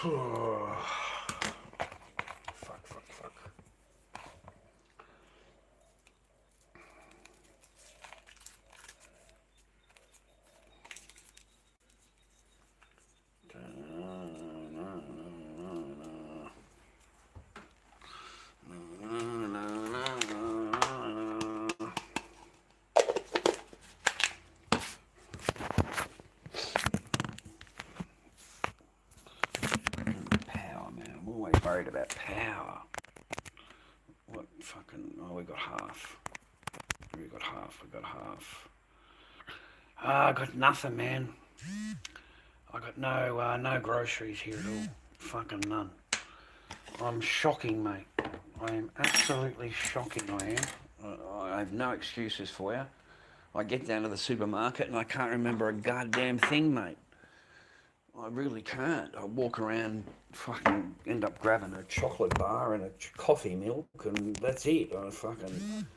Fuck. Power, man. I'm always worried about power. What fucking... Oh, we got half. We got half. I got nothing, man. I got no groceries here at all. Fucking none. I'm shocking, mate. I am absolutely shocking, I am. I have no excuses for you. I get down to the supermarket and I can't remember a goddamn thing, mate. I really can't. I walk around, fucking end up grabbing a chocolate bar and a coffee milk, and that's it. I fucking...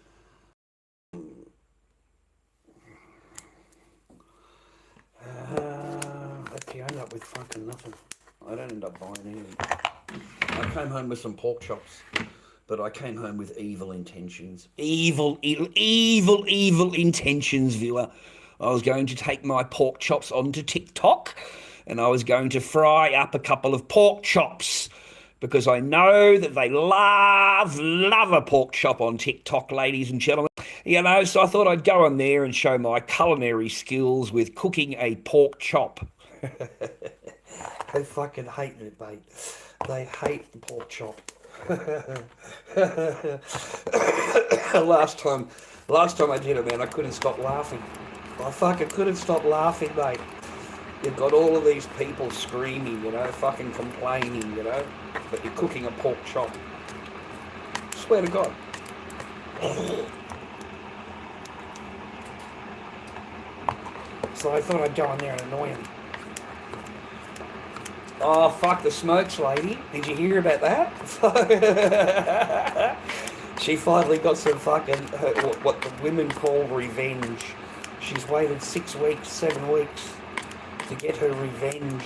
I end up with fucking nothing. I don't end up buying anything. I came home with some pork chops, but I came home with evil intentions. Evil intentions, viewer. I was going to take my pork chops onto TikTok, and I was going to fry up a couple of pork chops, because I know that they love a pork chop on TikTok, ladies and gentlemen. You know, so I thought I'd go on there and show my culinary skills with cooking a pork chop. They fucking hate it, mate. They hate the pork chop. Last time I did it, man, I couldn't stop laughing. I fucking couldn't stop laughing, mate. You've got all of these people screaming, you know, fucking complaining, you know, that you're cooking a pork chop. Swear to God. So I thought I'd go in there and annoy him. Oh, fuck the smokes, lady. Did you hear about that? She finally got some fucking, what the women call revenge. She's waited 6 weeks, 7 weeks to get her revenge,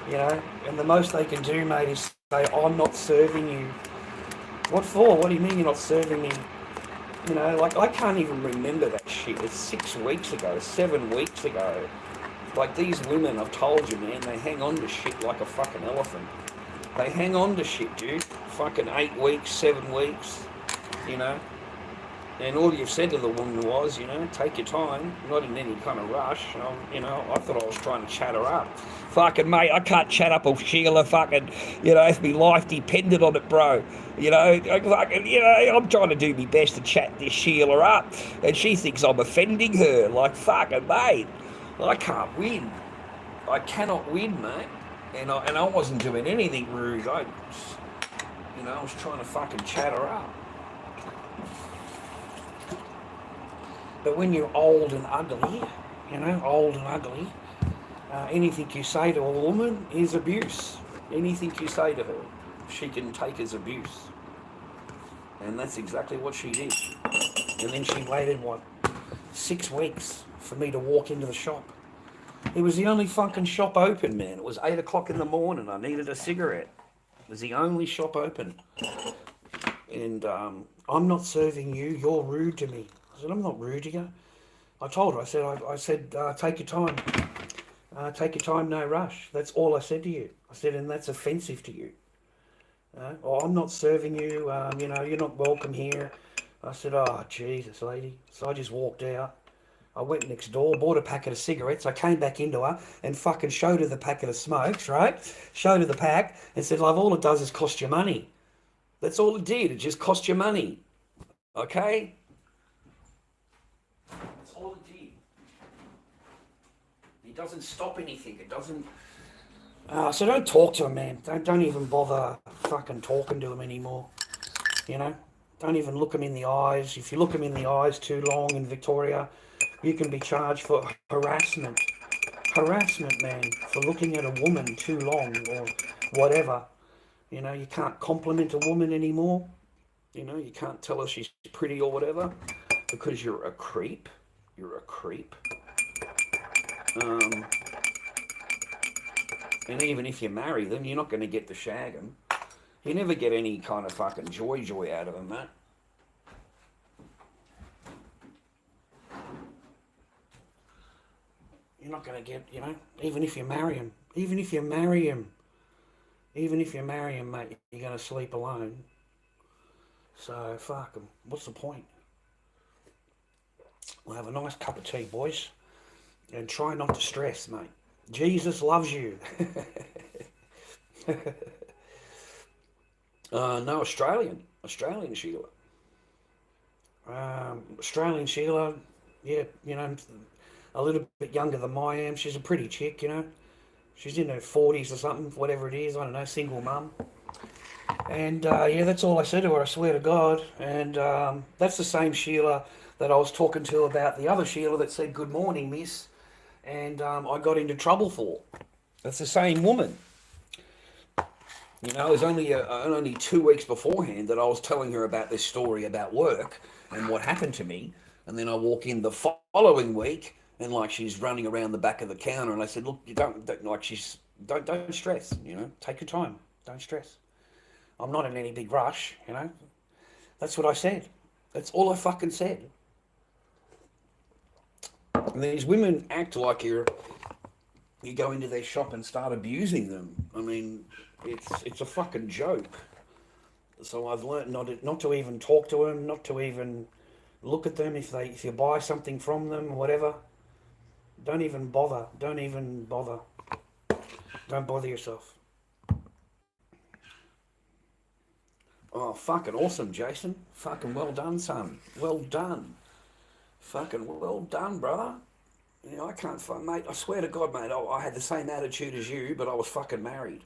you know? And the most they can do, mate, is say, I'm not serving you. What for? What do you mean you're not serving me? You know, like, I can't even remember that shit. It's 6 weeks ago, 7 weeks ago. Like, these women, I've told you, man, they hang on to shit like a fucking elephant. They hang on to shit, dude. Fucking 8 weeks, 7 weeks, you know? And all you've said to the woman was, you know, take your time, not in any kind of rush. You know, I thought I was trying to chat her up. Fucking, mate, I can't chat up a Sheila fucking, you know, if my life depended on it, bro. You know, fucking, you know, I'm trying to do my best to chat this Sheila up. And she thinks I'm offending her. Like, fucking, mate, I can't win. I cannot win, mate. And I wasn't doing anything rude. I was trying to fucking chat her up. But when you're old and ugly, you know, anything you say to a woman is abuse. Anything you say to her, she can take as abuse. And that's exactly what she did. And then she waited, 6 weeks for me to walk into the shop. It was the only fucking shop open, man. It was 8 o'clock in the morning. I needed a cigarette. It was the only shop open. And I'm not serving you. You're rude to me. I said, I'm not rude to you. I told her, I said, take your time. Take your time, no rush. That's all I said to you. I said, and that's offensive to you. I'm not serving you. You know, you're not welcome here. I said, oh, Jesus, lady. So I just walked out. I went next door, bought a packet of cigarettes. I came back into her and fucking showed her the packet of smokes, right? Showed her the pack and said, love, all it does is cost you money. That's all it did. It just cost you money. Okay? That's all it did. It doesn't stop anything. It doesn't... so don't talk to him, man. Don't even bother fucking talking to him anymore. You know? Don't even look him in the eyes. If you look him in the eyes too long in Victoria, you can be charged for harassment. Harassment, man, for looking at a woman too long or whatever. You know, you can't compliment a woman anymore. You know, you can't tell her she's pretty or whatever because you're a creep. You're a creep. And even if you marry them, you're not going to get to shag them. You never get any kind of fucking joy out of them, mate. You're not going to get, even if you marry them. Even if you marry them. Even if you marry them, mate, you're going to sleep alone. So, fuck them. What's the point? We'll have a nice cup of tea, boys. And try not to stress, mate. Jesus loves you. No, Australian Sheila. Australian Sheila, yeah, a little bit younger than I am. She's a pretty chick, She's in her 40s or something, whatever it is. I don't know, single mum. And, yeah, that's all I said to her, I swear to God. And that's the same Sheila that I was talking to about the other Sheila that said, "Good morning, miss." And I got into trouble for. That's the same woman. It was only 2 weeks beforehand that I was telling her about this story about work and what happened to me. And then I walk in the following week and like she's running around the back of the counter, and I said, "Look, you don't stress, take your time, don't stress. I'm not in any big rush, That's what I said. That's all I fucking said. And these women act like you go into their shop and start abusing them. I mean, it's a fucking joke. So I've learnt not to even talk to them, not to even look at them if you buy something from them or whatever. Don't even bother. Don't even bother. Don't bother yourself. Oh, fucking awesome, Jason. Fucking well done, son. Well done. Fucking well done, brother. I can't find, mate. I swear to God, mate. I had the same attitude as you, but I was fucking married.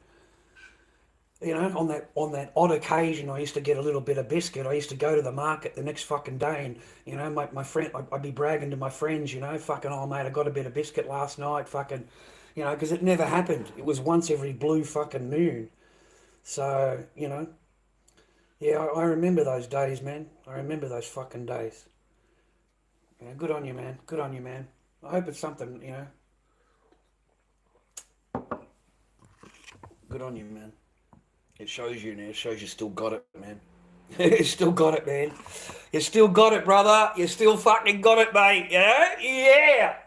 On that odd occasion, I used to get a little bit of biscuit. I used to go to the market the next fucking day, and my friend, I'd be bragging to my friends, fucking, "Oh mate, I got a bit of biscuit last night," fucking, because it never happened. It was once every blue fucking moon. So, yeah, I remember those days, man. I remember those fucking days. Good on you, man. Good on you, man. I hope it's something, Good on you, man. It shows you now. It shows you still got it, man. You still got it, man. You still got it, brother. You still fucking got it, mate. Yeah.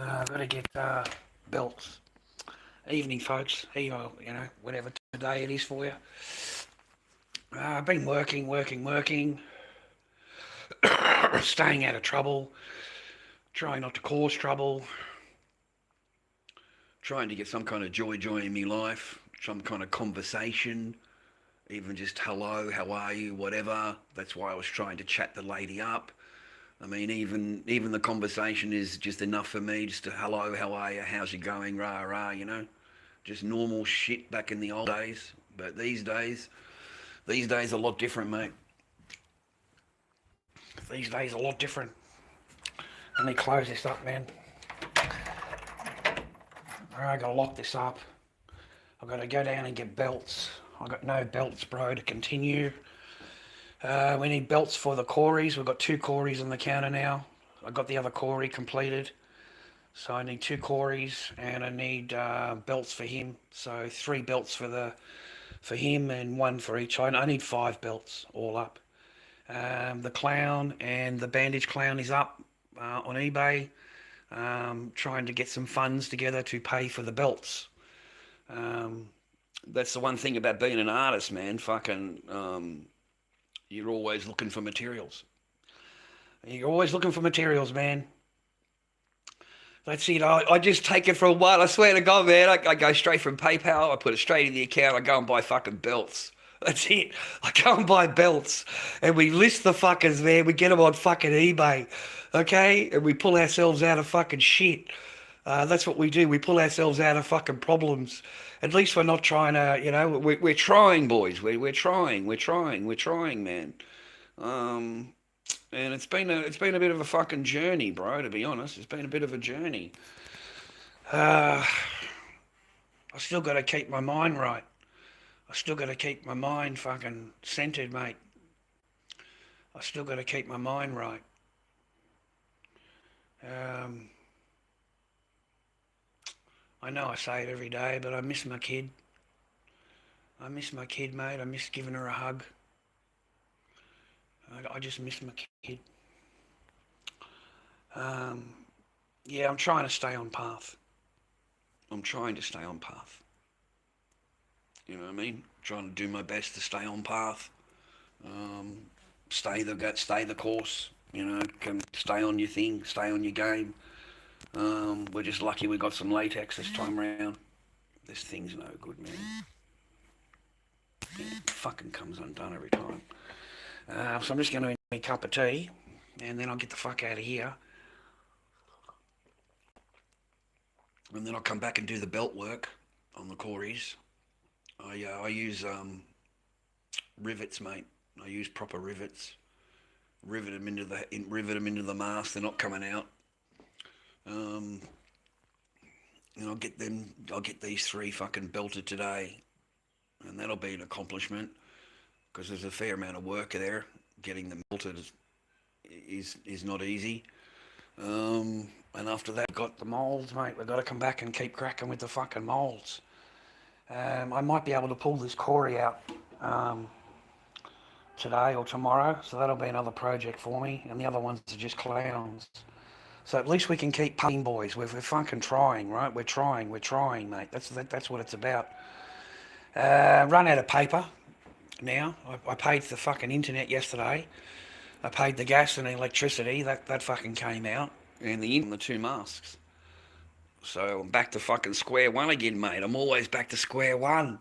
I've got to get belts. Evening, folks. Whatever today it is for you. I've been working. Staying out of trouble. Trying not to cause trouble. Trying to get some kind of joy in my life. Some kind of conversation. Even just hello, how are you, whatever. That's why I was trying to chat the lady up. I mean, even the conversation is just enough for me. Just a hello, how are you, how's it going, rah, rah, Just normal shit back in the old days. But these days a lot different, mate. These days a lot different. Let me close this up, man. Alright, I gotta lock this up. I've got to go down and get belts. I've got no belts, bro, to continue. We need belts for the Corys. We've got 2 Corys on the counter now. I got the other Cory completed. So I need 2 Corys and I need belts for him. So 3 belts for him and 1 for each. I need 5 belts all up. The clown and the bandage clown is up on eBay. Trying to get some funds together to pay for the belts. That's the one thing about being an artist, man. Fucking, you're always looking for materials. You're always looking for materials, man. That's it. I just take it for a while. I swear to God, man. I go straight from PayPal. I put it straight in the account. I go and buy fucking belts. That's it. I go and buy belts. And we list the fuckers, man. We get them on fucking eBay. Okay? And we pull ourselves out of fucking shit. That's what we do. We pull ourselves out of fucking problems. At least we're not trying to, we're trying, boys. We're trying, man. And it's been a bit of a fucking journey, bro, to be honest. It's been a bit of a journey. Uh, I still got to keep my mind right. I still got to keep my mind fucking centered, mate. I still got to keep my mind right. Um, I know I say it every day, but I miss my kid. I miss my kid, mate. I miss giving her a hug. I just miss my kid. Um, yeah, I'm trying to stay on path. I'm trying to stay on path. You know what I mean? Trying to do my best to stay on path. Stay the course. You know, can stay on your thing, stay on your game. We're just lucky we got some latex this time around. This thing's no good, man. It fucking comes undone every time. So I'm just going to make a cup of tea, and then I'll get the fuck out of here. And then I'll come back and do the belt work on the Corys. I use rivets, mate. I use proper rivets. Rivet them into the mast. They're not coming out. And I'll get these 3 fucking belted today, and that'll be an accomplishment because there's a fair amount of work there. Getting them belted is not easy. And after that, we've got the moulds, mate. We've got to come back and keep cracking with the fucking moulds. I might be able to pull this Cory out today or tomorrow, so that'll be another project for me. And the other ones are just clowns. So at least we can keep pumping, boys. We're fucking trying, right? We're trying, mate. That's what it's about. Run out of paper now. I paid for the fucking internet yesterday. I paid the gas and the electricity. That fucking came out. And the 2 masks. So I'm back to fucking square one again, mate. I'm always back to square one.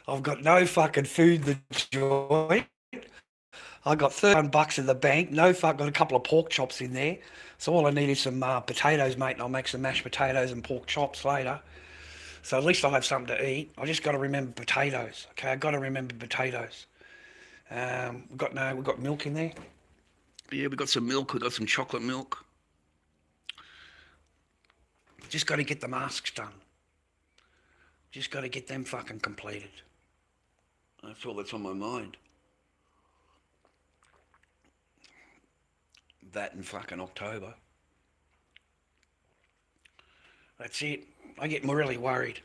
I've got no fucking food to enjoy. I got $31 in the bank. Got a couple of pork chops in there. So all I need is some potatoes, mate, and I'll make some mashed potatoes and pork chops later. So at least I'll have something to eat. I just got to remember potatoes. Okay, I've got to remember potatoes. We've got milk in there. Yeah, we've got some milk. We've got some chocolate milk. Just got to get the masks done. Just got to get them fucking completed. That's all that's on my mind. That in fucking October. That's it. I get really worried.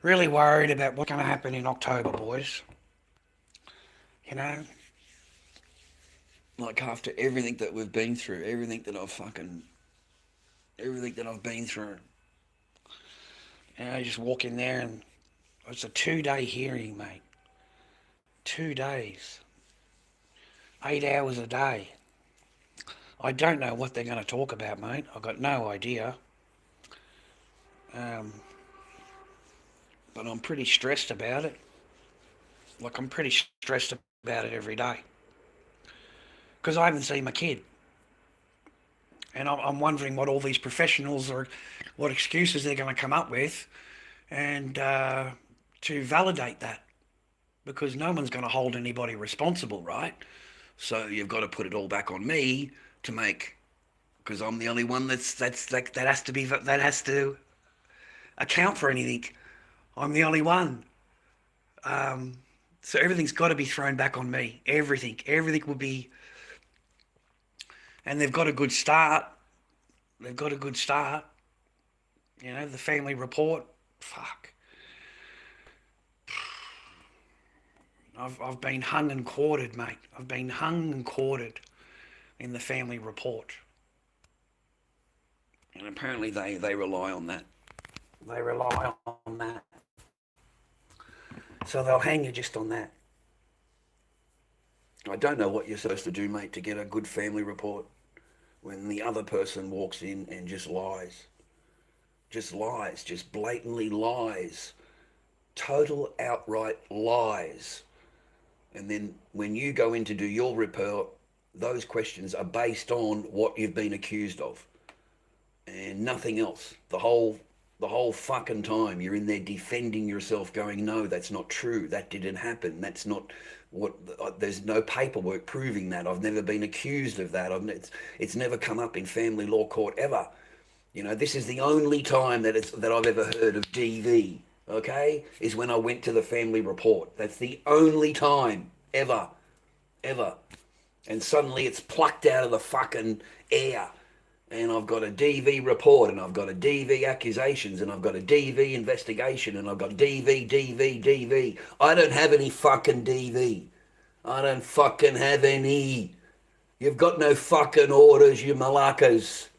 Really worried about what's going to happen in October, boys. You know? Like after everything that we've been through, everything that I've been through. You know, you just walk in there and it's a 2-day hearing, mate. 2 days. 8 hours a day. I don't know what they're going to talk about, mate. I've got no idea. But I'm pretty stressed about it. Like, I'm pretty stressed about it every day. Because I haven't seen my kid. And I'm wondering what all these professionals or what excuses they're going to come up with and to validate that. Because no one's going to hold anybody responsible, right? So you've got to put it all back on me to make, because I'm the only one that has to account for anything. I'm the only one. So everything's got to be thrown back on me. Everything will be. And they've got a good start. You know, the family report. Fuck. I've been hung and quartered, mate. I've been hung and quartered in the family report. And apparently they rely on that. They rely on that. So they'll hang you just on that. I don't know what you're supposed to do, mate, to get a good family report when the other person walks in and just lies. Just lies. Just blatantly lies. Total outright lies. And then when you go in to do your report, those questions are based on what you've been accused of. And nothing else. The whole fucking time you're in there defending yourself, going, no, that's not true. That didn't happen. That's not what. There's no paperwork proving that. I've never been accused of that. It's never come up in family law court ever. You know, this is the only time that I've ever heard of DV. Okay, is when I went to the family report. That's the only time ever, ever. And suddenly it's plucked out of the fucking air. And I've got a DV report, and I've got a DV accusations, and I've got a DV investigation, and I've got DV. I don't have any fucking DV. I don't fucking have any. You've got no fucking orders, you malakas.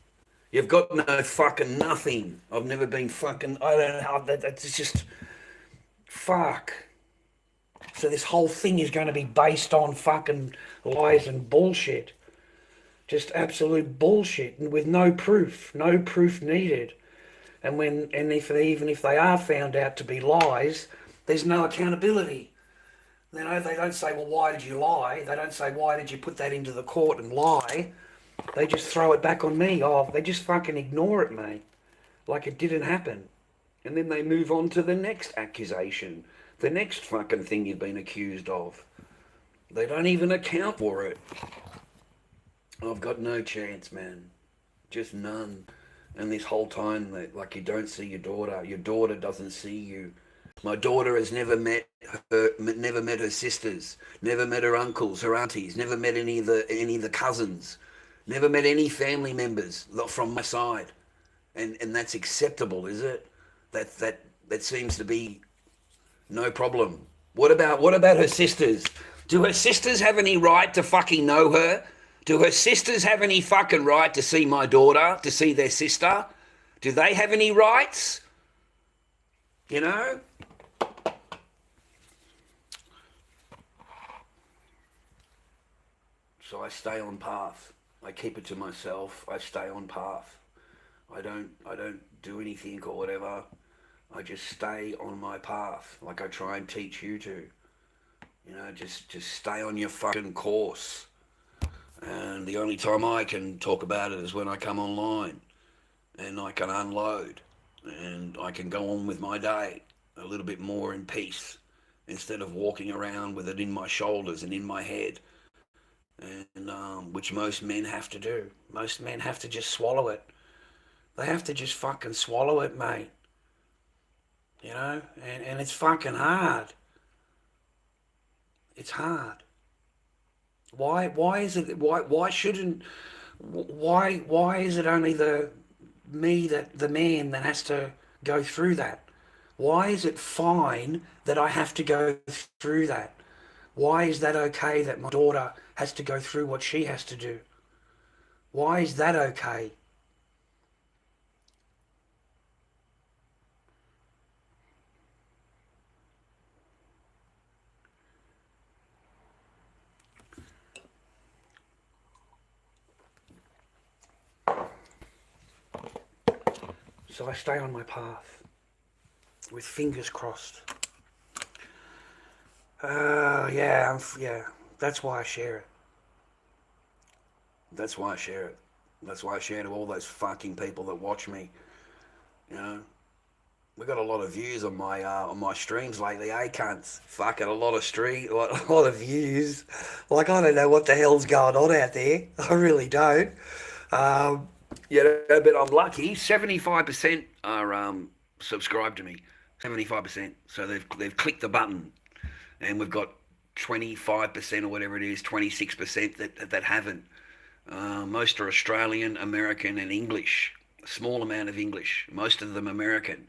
You've got no fucking nothing. I've never been fucking, I don't know, that's just, fuck. So this whole thing is going to be based on fucking lies and bullshit. Just absolute bullshit, and with no proof needed. And even if they are found out to be lies, there's no accountability. You know, they don't say, well, why did you lie? They don't say, why did you put that into the court and lie? They just throw it back on me. Oh, they just fucking ignore it, mate. Like it didn't happen. And then they move on to the next accusation. The next fucking thing you've been accused of. They don't even account for it. I've got no chance, man. Just none. And this whole time, like, you don't see your daughter doesn't see you. My daughter has never met her sisters, never met her uncles, her aunties, never met any of the cousins, never met any family members from my side. And that's acceptable, is it? That seems to be no problem. What about her sisters? Do her sisters have any right to fucking know her? Do her sisters have any fucking right to see my daughter, to see their sister? Do they have any rights? You know? So I stay on path. I keep it to myself. I stay on path. I don't do anything or whatever. I just stay on my path, like I try and teach you to. You know, just stay on your fucking course. And the only time I can talk about it is when I come online and I can unload and I can go on with my day a little bit more in peace instead of walking around with it in my shoulders and in my head, and which most men have to do. Most men have to just swallow it. They have to just fucking swallow it, mate. You know, and it's fucking hard. It's hard. Why is it? Why shouldn't? Why is it only the man that has to go through that? Why is it fine that I have to go through that? Why is that okay that my daughter has to go through what she has to do? Why is that okay? So I stay on my path with fingers crossed. Yeah, that's why I share it. That's why I share it. That's why I share to all those fucking people that watch me. You know, we got a lot of views on my streams lately, eh, cunts? Fucking a lot of views. Like, I don't know what the hell's going on out there. I really don't. Yeah, but I'm lucky. 75% are subscribed to me. 75%. So they've clicked the button, and we've got 25% or whatever it is, 26% that haven't. Most are Australian, American, and English. A small amount of English. Most of them American.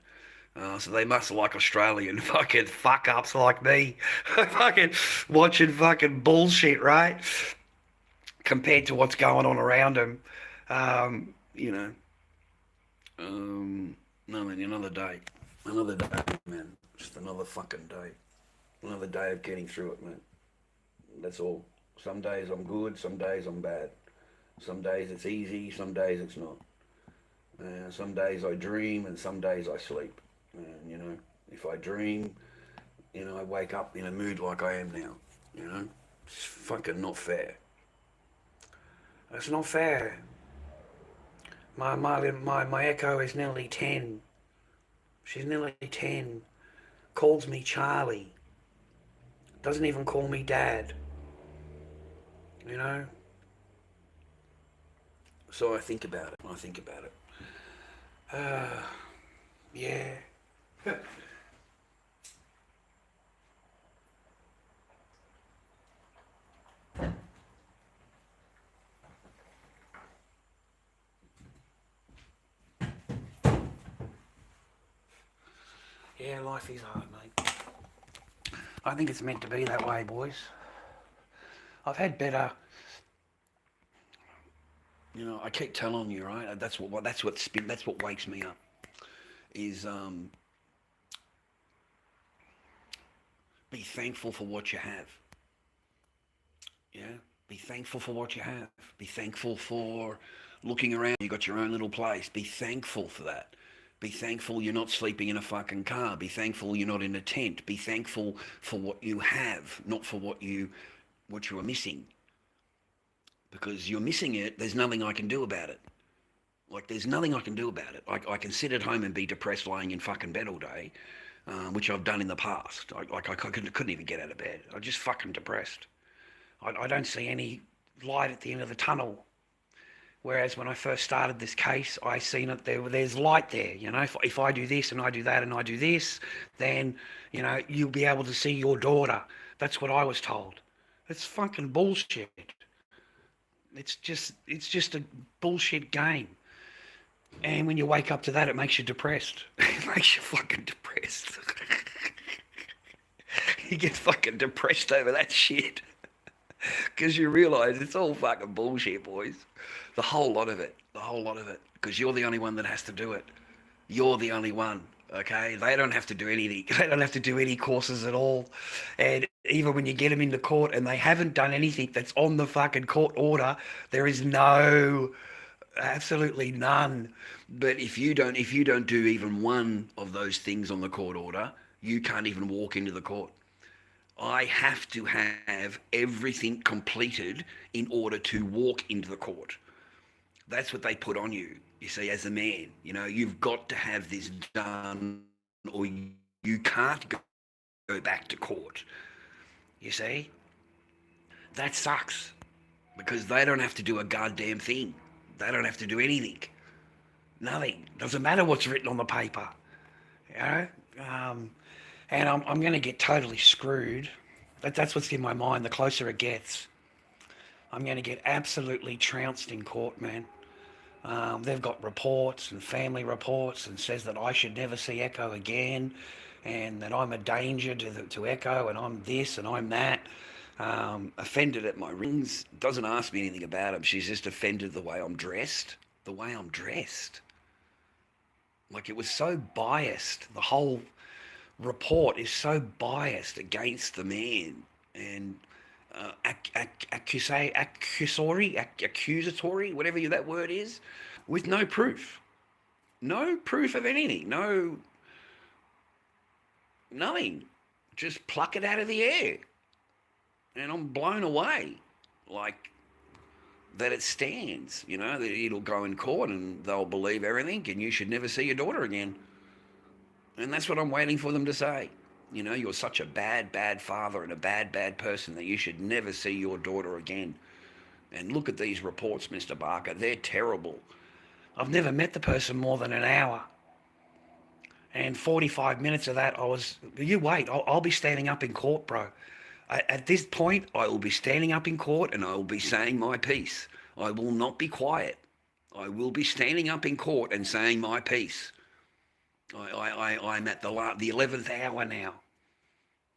So they must like Australian fucking fuck ups like me, fucking watching fucking bullshit, right? Compared to what's going on around them. You know, no, man, another day, man, just another fucking day, another day of getting through it, man. That's all. Some days I'm good, some days I'm bad. Some days it's easy, some days it's not. Some days I dream and some days I sleep. And, you know, if I dream, you know, I wake up in a mood like I am now, you know. It's fucking not fair. It's not fair. My Echo is nearly 10. She's nearly 10. Calls me Charlie. Doesn't even call me Dad. You know? So I think about it. Yeah. Yeah, life is hard, mate. I think it's meant to be that way, boys. I've had better. You know, I keep telling you, right? That's what wakes me up. Is be thankful for what you have. Yeah, be thankful for what you have. Be thankful for looking around. You got your own little place. Be thankful for that. Be thankful you're not sleeping in a fucking car. Be thankful you're not in a tent. Be thankful for what you have, not for what you are missing. Because you're missing it, there's nothing I can do about it. Like, there's nothing I can do about it. I can sit at home and be depressed laying in fucking bed all day, which I've done in the past. I couldn't even get out of bed. I'm just fucking depressed. I don't see any light at the end of the tunnel. Whereas when I first started this case, I seen it there's light there. You know, if I do this and I do that and I do this, then, you know, you'll be able to see your daughter. That's what I was told. It's fucking bullshit. It's just a bullshit game. And when you wake up to that, it makes you depressed. It makes you fucking depressed. You get fucking depressed over that shit. Because you realise it's all fucking bullshit, boys. The whole lot of it. The whole lot of it. Because you're the only one that has to do it. You're the only one, okay? They don't have to do anything. They don't have to do any courses at all. And even when you get them into court and they haven't done anything that's on the fucking court order, there is absolutely none. But if you don't do even one of those things on the court order, you can't even walk into the court. I have to have everything completed in order to walk into the court. That's what they put on you. You see, as a man, you know, you've got to have this done or you can't go back to court. You see? That sucks because they don't have to do a goddamn thing. They don't have to do anything. Nothing. Doesn't matter what's written on the paper. You know? And I'm going to get totally screwed. That's what's in my mind. The closer it gets, I'm going to get absolutely trounced in court, man. They've got reports and family reports and says that I should never see Echo again and that I'm a danger to Echo and I'm this and I'm that. Offended at my rings. Doesn't ask me anything about him. She's just offended the way I'm dressed. The way I'm dressed. Like, it was so biased. The whole report is so biased against the man and accusatory, whatever that word is, with no proof of anything, nothing, just pluck it out of the air. And I'm blown away, like, that it stands, you know, that it'll go in court and they'll believe everything and you should never see your daughter again. And that's what I'm waiting for them to say. You know, you're such a bad, bad father and a bad, bad person that you should never see your daughter again. And look at these reports, Mr. Barker. They're terrible. I've never met the person more than an hour. And 45 minutes of that, you wait, I'll be standing up in court, bro. At this point, I will be standing up in court and I will be saying my piece. I will not be quiet. I will be standing up in court and saying my piece. I'm at the 11th hour now.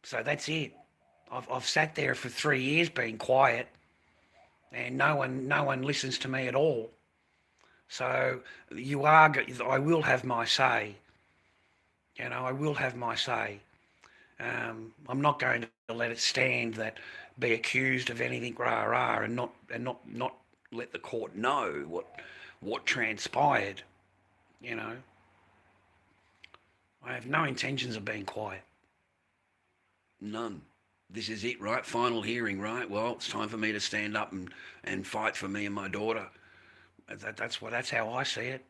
So that's it. I've sat there for 3 years being quiet and no one listens to me at all. So I will have my say. You know, I will have my say. I'm not going to let it stand that be accused of anything rah and not let the court know what transpired, you know. I have no intentions of being quiet. None. This is it, right? Final hearing, right? Well, it's time for me to stand up and fight for me and my daughter. That's how I see it.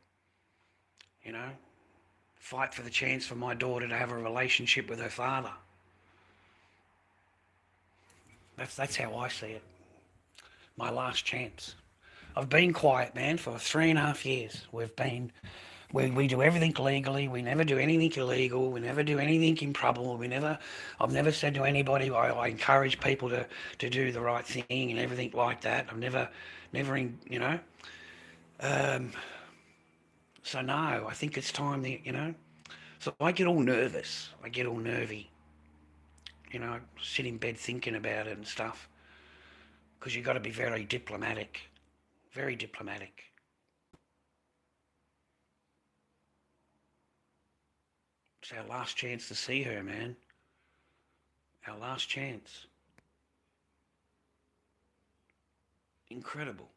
You know, fight for the chance for my daughter to have a relationship with her father. That's how I see it. My last chance. I've been quiet, man, for 3.5 years. We've been We do everything legally. We never do anything illegal. We never do anything improbable. I've never said to anybody, I encourage people to do the right thing and everything like that. I've never, Um, so no, I think it's time that. So I get all nervous. I get all nervy. I sit in bed thinking about it and stuff. Because you've got to be very diplomatic. Very diplomatic. It's our last chance to see her, man. Our last chance. Incredible.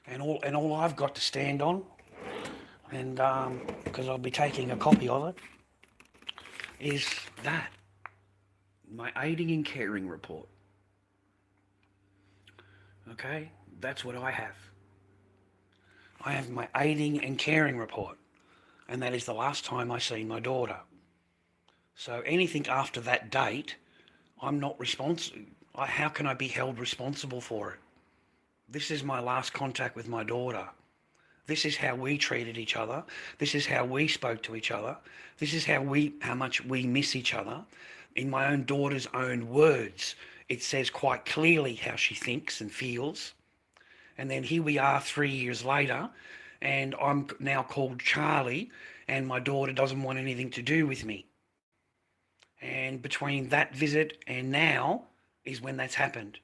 And all I've got to stand on, and because I'll be taking a copy of it, is that my aiding and caring report. Okay, that's what I have. I have my aiding and caring report, and that is the last time I see my daughter. So anything after that date, I'm not responsible. How can I be held responsible for it? This is my last contact with my daughter. This is how we treated each other. This is how we spoke to each other. This is how much we miss each other. In my own daughter's own words, it says quite clearly how she thinks and feels. And then here we are 3 years later, and I'm now called Charlie, and my daughter doesn't want anything to do with me. And between that visit and now is when that's happened.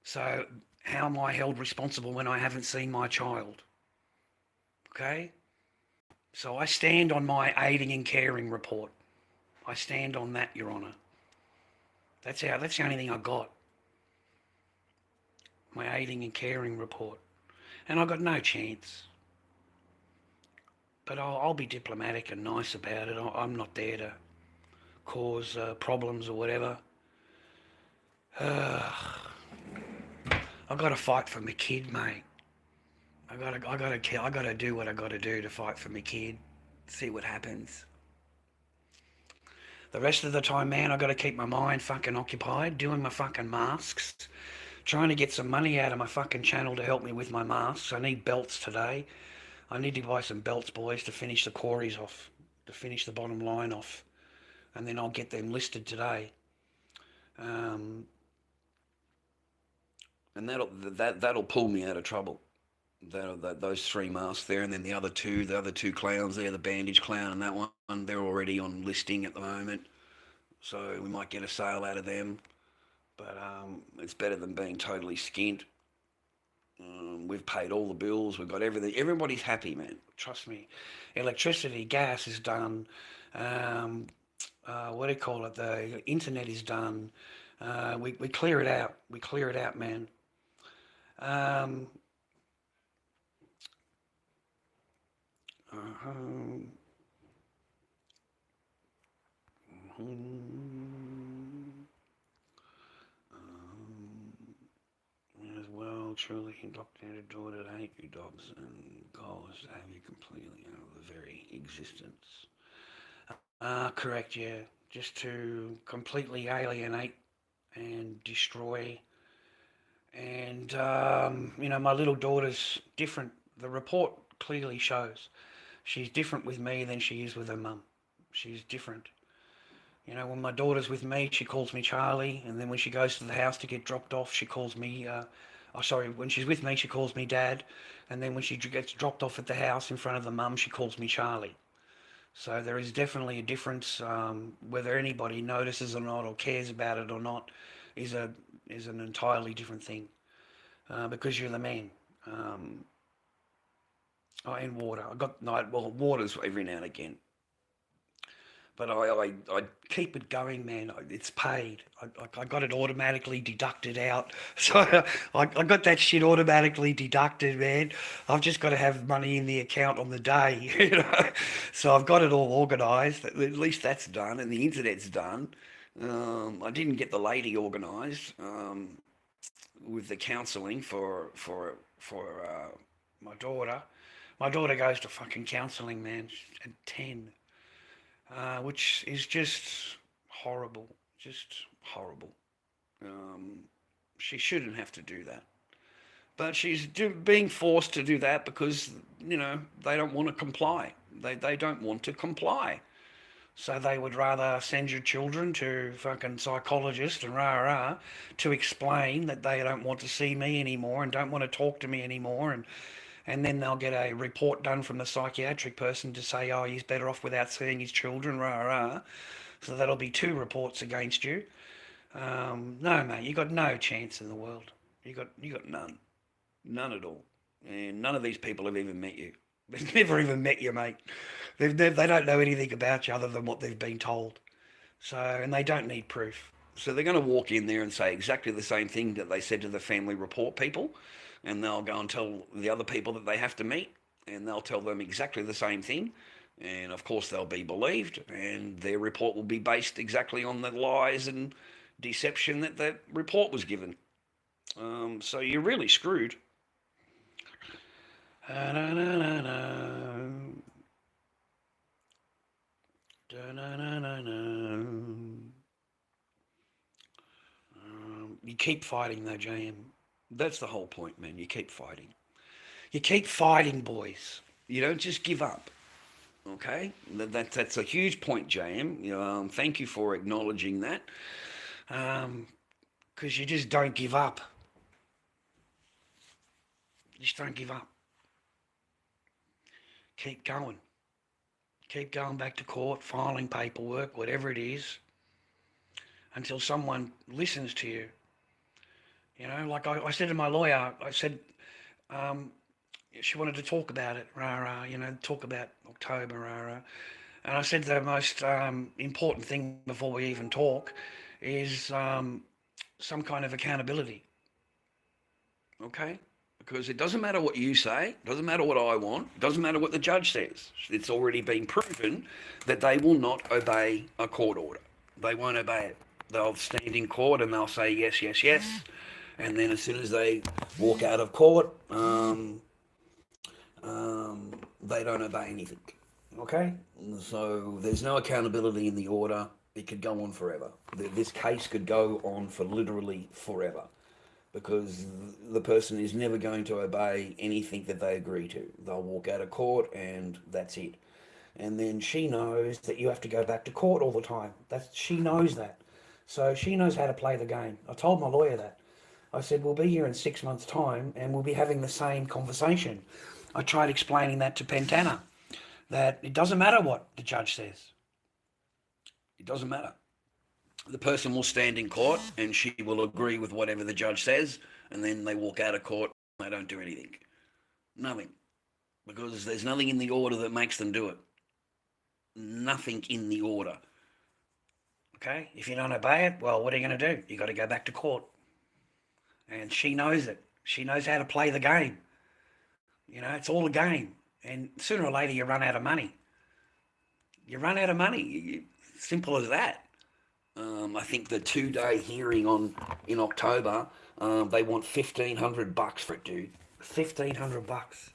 So how am I held responsible when I haven't seen my child? Okay? So I stand on my aiding and caring report. I stand on that, Your Honour. That's the only thing I got. My aiding and caring report. And I got no chance. But I'll be diplomatic and nice about it. I'm not there to cause problems or whatever. I've got to fight for my kid, mate. I gotta do what I gotta do to fight for my kid. See what happens. The rest of the time, man, I gotta keep my mind fucking occupied, doing my fucking masks, trying to get some money out of my fucking channel to help me with my masks. I need belts today. I need to buy some belts, boys, to finish the quarries off, to finish the bottom line off, and then I'll get them listed today. And that'll pull me out of trouble. Those 3 masks there, and then the other two clowns there, the bandage clown and that one, they're already on listing at the moment. So we might get a sale out of them. But it's better than being totally skint. We've paid all the bills. We've got everything. Everybody's happy, man. Trust me. Electricity, gas is done. What do you call it? The internet is done. We clear it out. We clear it out, man. As well, truly indoctrinated daughter to hate you, Dobbs, and goal is to have you completely out of the very existence. Correct, yeah. Just to completely alienate and destroy. And, my little daughter's different. The report clearly shows she's different with me than she is with her mum. She's different. When my daughter's with me, she calls me Charlie, and then when she goes to the house to get dropped off, she calls me, when she's with me, she calls me Dad, and then when she gets dropped off at the house in front of the mum, she calls me Charlie. So there is definitely a difference. Whether anybody notices or not, or cares about it or not, is an entirely different thing, because you're the man. And water. Water's every now and again. But I keep it going, man. It's paid. I got it automatically deducted out. So I got that shit automatically deducted, man. I've just got to have money in the account on the day, So I've got it all organised. At least that's done, and the internet's done. I didn't get the lady organised with the counselling for my daughter. My daughter goes to fucking counselling, man, at 10. Which is just horrible. Just horrible. She shouldn't have to do that. But she's being forced to do that because, they don't want to comply. They don't want to comply. So they would rather send your children to fucking psychologists and rah to explain that they don't want to see me anymore and don't want to talk to me anymore, and then they'll get a report done from the psychiatric person to say, oh, he's better off without seeing his children, rah. So that'll be 2 reports against you. No, mate, you got no chance in the world. You got none at all. And none of these people have even met you. They've never even met you, mate. They don't know anything about you other than what they've been told. So, and they don't need proof. So they're going to walk in there and say exactly the same thing that they said to the family report people, and they'll go and tell the other people that they have to meet, and they'll tell them exactly the same thing, and of course they'll be believed, and their report will be based exactly on the lies and deception that report was given. So you're really screwed. You keep fighting though, JM. That's the whole point, man. You keep fighting. You keep fighting, boys. You don't just give up. Okay? That's a huge point, JM. Thank you for acknowledging that. Because you just don't give up. You just don't give up. Keep going. Keep going back to court, filing paperwork, whatever it is, until someone listens to you. Like I said to my lawyer, I said, she wanted to talk about it, talk about October, and I said the most important thing before we even talk is some kind of accountability, okay? Because it doesn't matter what you say, it doesn't matter what I want, it doesn't matter what the judge says. It's already been proven that they will not obey a court order. They won't obey it. They'll stand in court and they'll say yes, yes, yes, and then as soon as they walk out of court, they don't obey anything. Okay? So there's no accountability in the order. It could go on forever. This case could go on for literally forever, because the person is never going to obey anything that they agree to. They'll walk out of court and that's it. And then she knows that you have to go back to court all the time. She knows that. So she knows how to play the game. I told my lawyer that. I said, we'll be here in 6 months' time and we'll be having the same conversation. I tried explaining that to Pentana, that it doesn't matter what the judge says. It doesn't matter. The person will stand in court and she will agree with whatever the judge says, and then they walk out of court and they don't do anything. Nothing. Because there's nothing in the order that makes them do it. Nothing in the order. Okay? If you don't obey it, well, what are you going to do? You've got to go back to court. And she knows it. She knows how to play the game. It's all a game. And sooner or later you run out of money. You run out of money. Simple as that. I think the 2-day hearing in October, they want $1,500 for it, dude. $1,500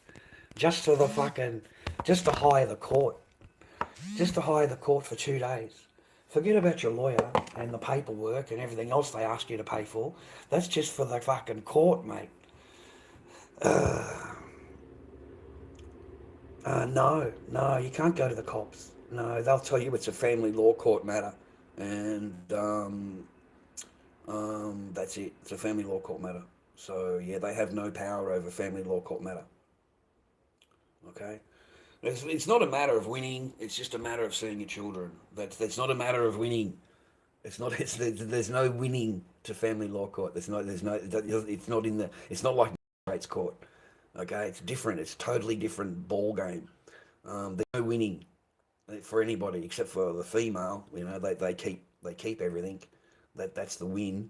just for just to hire the court, just to hire the court for 2 days. Forget about your lawyer and the paperwork and everything else they ask you to pay for. That's just for the fucking court, mate. No, you can't go to the cops. No, they'll tell you it's a family law court matter. And that's it. It's a family law court matter. So yeah, they have no power over family law court matter. Okay, it's not a matter of winning. It's just a matter of seeing your children. That's not a matter of winning. There's no winning to family law court. It's not like magistrates court. Okay, it's different. It's a totally different ball game. There's no winning for anybody except for the female. They keep everything. That's the win.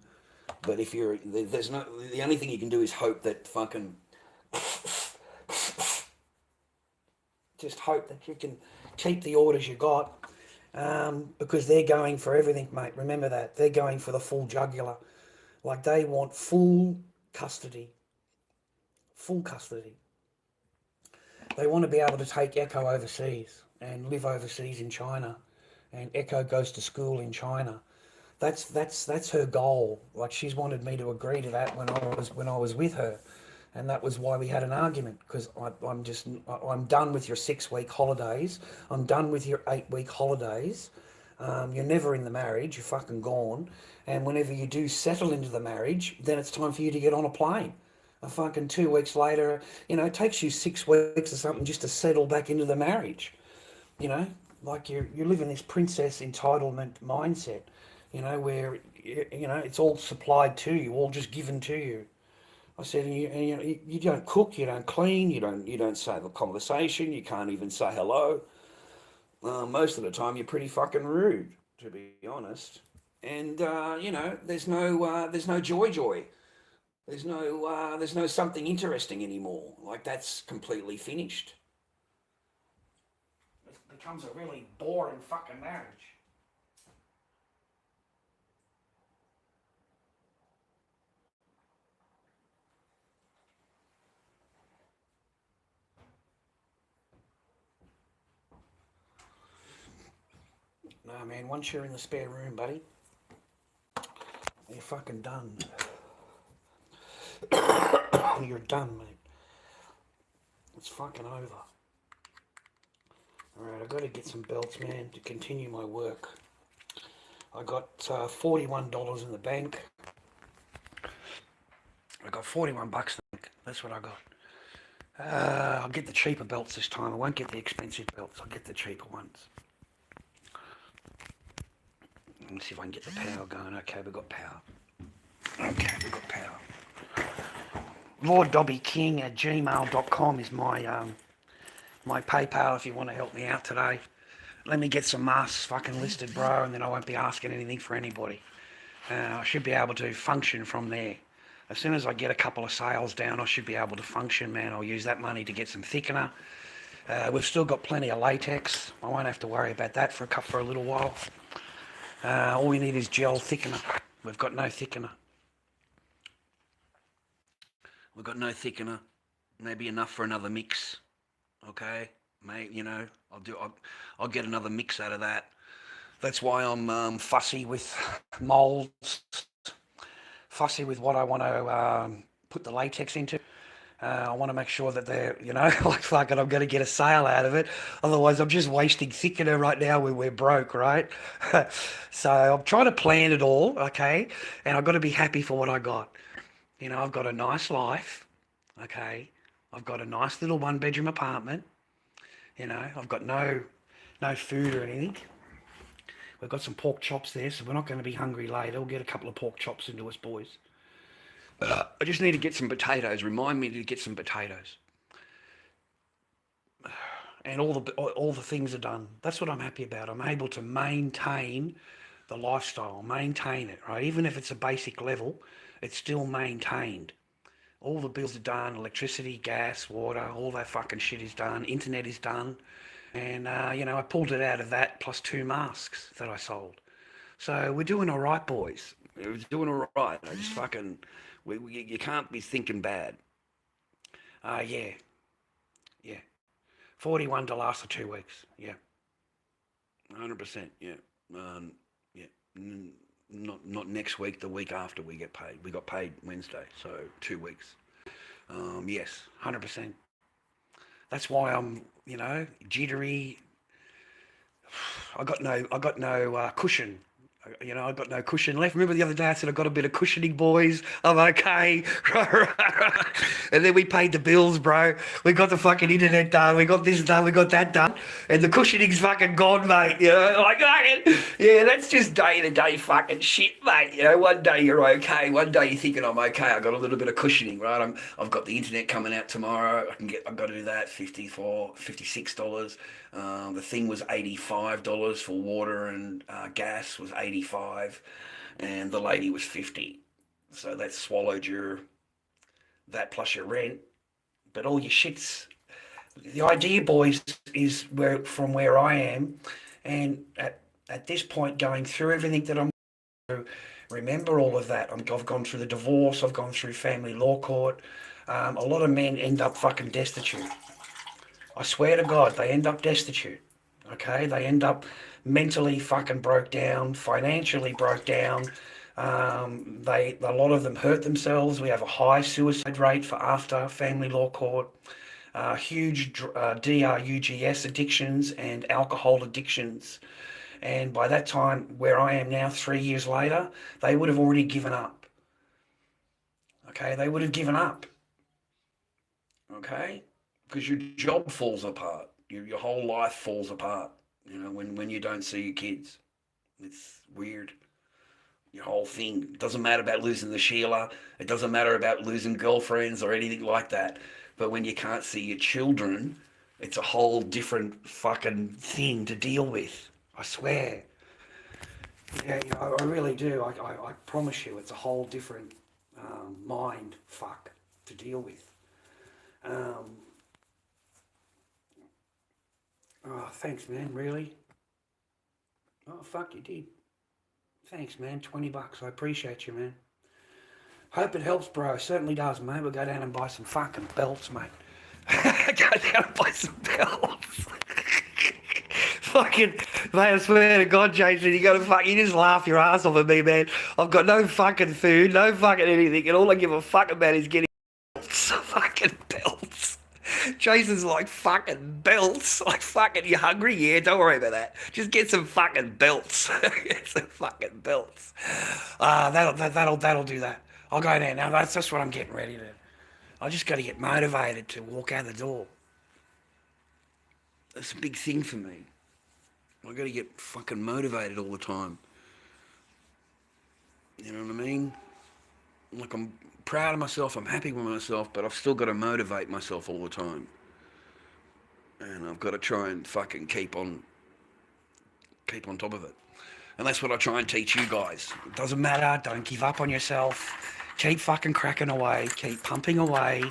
But if the only thing you can do is hope that fucking just hope that you can keep the orders you got, because they're going for everything, mate. Remember that. They're going for the full jugular. Like, they want full custody. Full custody. They want to be able to take Echo overseas and live overseas in China, and Echo goes to school in China. That's her goal. Like, she's wanted me to agree to that when I was with her. And that was why we had an argument, because I'm done with your 6-week holidays. I'm done with your 8-week holidays. You're never in the marriage. You're fucking gone. And whenever you do settle into the marriage, then it's time for you to get on a plane. A fucking 2 weeks later, it takes you 6 weeks or something just to settle back into the marriage. Like you're living this princess entitlement mindset, where, it's all supplied to you, all just given to you. I said, you don't cook, you don't clean, you don't save a conversation, you can't even say hello. Most of the time, you're pretty fucking rude, to be honest. And there's no joy. There's no something interesting anymore. Like, that's completely finished. It becomes a really boring fucking marriage. No, man, once you're in the spare room, buddy, you're fucking done. You're done, mate. It's fucking over. Alright, I've got to get some belts, man, to continue my work. I got $41 in the bank. I got 41 bucks in the bank. That's what I got. I'll get the cheaper belts this time. I won't get the expensive belts. I'll get the cheaper ones. Let's see if I can get the power going. Okay, we've got power. lorddobbyking@gmail.com is my PayPal if you want to help me out today. Let me get some masks fucking listed, bro, and then I won't be asking anything for anybody. I should be able to function from there. As soon as I get a couple of sales down, I should be able to function, man. I'll use that money to get some thickener. We've still got plenty of latex. I won't have to worry about that for a little while. All we need is gel thickener. We've got no thickener. Maybe enough for another mix. Okay, mate. I'll get another mix out of that. That's why I'm fussy with molds. Fussy with what I want to put the latex into. I want to make sure that they're, like fucking, I'm going to get a sale out of it. Otherwise, I'm just wasting thickener right now when we're broke, right? So I'm trying to plan it all, okay? And I've got to be happy for what I got. I've got a nice life, okay? I've got a nice little 1-bedroom apartment. I've got no food or anything. We've got some pork chops there, so we're not going to be hungry later. We'll get a couple of pork chops into us, boys. I just need to get some potatoes. Remind me to get some potatoes. And all the things are done. That's what I'm happy about. I'm able to maintain the lifestyle, maintain it, right? Even if it's a basic level, it's still maintained. All the bills are done, electricity, gas, water, all that fucking shit is done. Internet is done. And, I pulled it out of that plus 2 masks that I sold. So we're doing all right, boys. We're doing all right. I just fucking... you can't be thinking bad. Yeah. 41 to last for 2 weeks. Yeah. 100%. Yeah. Yeah. Not next week. The week after we get paid. We got paid Wednesday, so 2 weeks. Yes, 100%. That's why I'm, jittery. I got no cushion. I've got no cushion left. Remember the other day I said I got a bit of cushioning, boys. I'm okay. And then we paid the bills, bro. We got the fucking internet done. We got this done. We got that done. And the cushioning's fucking gone, mate. Yeah, that's just day-to-day fucking shit, mate. One day you're okay. One day you're thinking I'm okay. I got a little bit of cushioning, right? I've got the internet coming out tomorrow. I've got to do that. $56. The thing was $85 for water, and gas was $85, and the lady was $50. So that swallowed that plus your rent. But all your shits. The idea, boys, is from where I am, and at this point, going through everything that I'm through, remember all of that. I've gone through the divorce. I've gone through family law court. A lot of men end up fucking destitute. I swear to God, they end up destitute, okay? They end up mentally fucking broke down, financially broke down, A lot of them hurt themselves. We have a high suicide rate for after family law court. Huge DRUGS addictions and alcohol addictions. And by that time, where I am now, 3 years later, they would have already given up. Okay, they would have given up. Okay, because your job falls apart, your whole life falls apart. You know, when you don't see your kids, it's weird. Your whole thing. It doesn't matter about losing the Sheila. It doesn't matter about losing girlfriends or anything like that. But when you can't see your children, it's a whole different fucking thing to deal with. I swear. Yeah, you know, I really do. I promise you, it's a whole different mind fuck to deal with. Oh, thanks, man. Really? Oh, fuck, you did. Thanks, man. $20. I appreciate you, man. Hope it helps, bro. Certainly does, mate. We'll go down and buy some fucking belts, mate. Go down and buy some belts. Fucking, mate, I swear to God, Jason, you just laugh your ass off at me, man. I've got no fucking food, no fucking anything, and all I give a fuck about is getting belts. Fucking belts. Jason's like, fucking belts? Like, fucking, you hungry? Yeah, don't worry about that. Just get some fucking belts. Get some fucking belts. That'll do that. I'll go there now. That's what I'm getting ready to. I just got to get motivated to walk out the door. That's a big thing for me. I got to get fucking motivated all the time. You know what I mean? Like, I'm proud of myself, I'm happy with myself, but I've still got to motivate myself all the time. And I've got to try and fucking keep on top of it. And that's what I try and teach you guys. It doesn't matter, don't give up on yourself. Keep fucking cracking away, keep pumping away.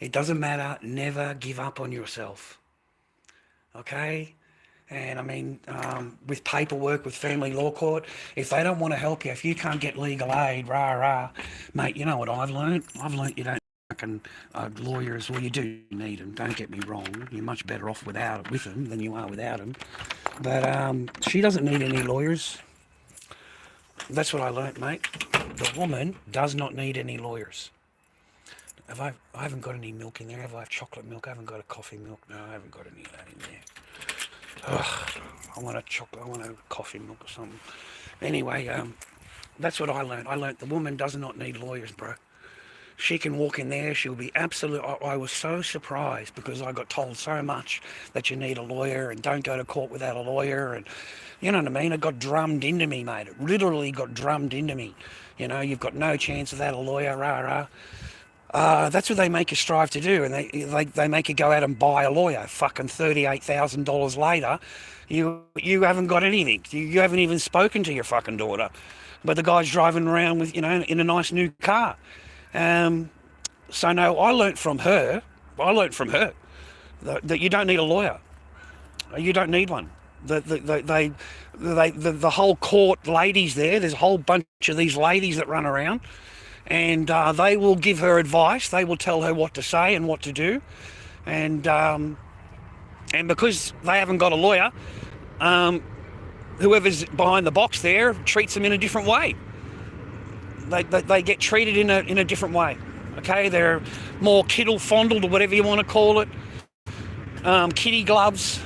It doesn't matter, never give up on yourself. Okay? And I mean, with paperwork, with family law court, if they don't want to help you, if you can't get legal aid, mate, you know what I've learned? I've learned you don't fucking lawyers, well, you do need them, don't get me wrong. You're much better off with them than you are without them. But she doesn't need any lawyers. That's what I learnt, mate. The woman does not need any lawyers. I haven't got any milk in there. Have I chocolate milk? I haven't got a coffee milk. No, I haven't got any of that in there. Ugh, I want a coffee milk or something. Anyway, that's what I learned. I learned the woman does not need lawyers, bro. She can walk in there, she'll be absolute. I was so surprised because I got told so much that you need a lawyer and don't go to court without a lawyer, and you know what I mean? It got drummed into me, mate. It literally got drummed into me. You know, you've got no chance without a lawyer, that's what they make you strive to do, and they make you go out and buy a lawyer. Fucking $38,000 later, you haven't got anything. You haven't even spoken to your fucking daughter, but the guy's driving around with, you know, in a nice new car. So no, I learnt from her that you don't need a lawyer. You don't need one. The whole court ladies there's a whole bunch of these ladies that run around, and they will give her advice. They will tell her what to say and what to do, and because they haven't got a lawyer, whoever's behind the box there treats them in a different way. They get treated in a different way. Okay, they're more kittle fondled or whatever you want to call it, kitty gloves,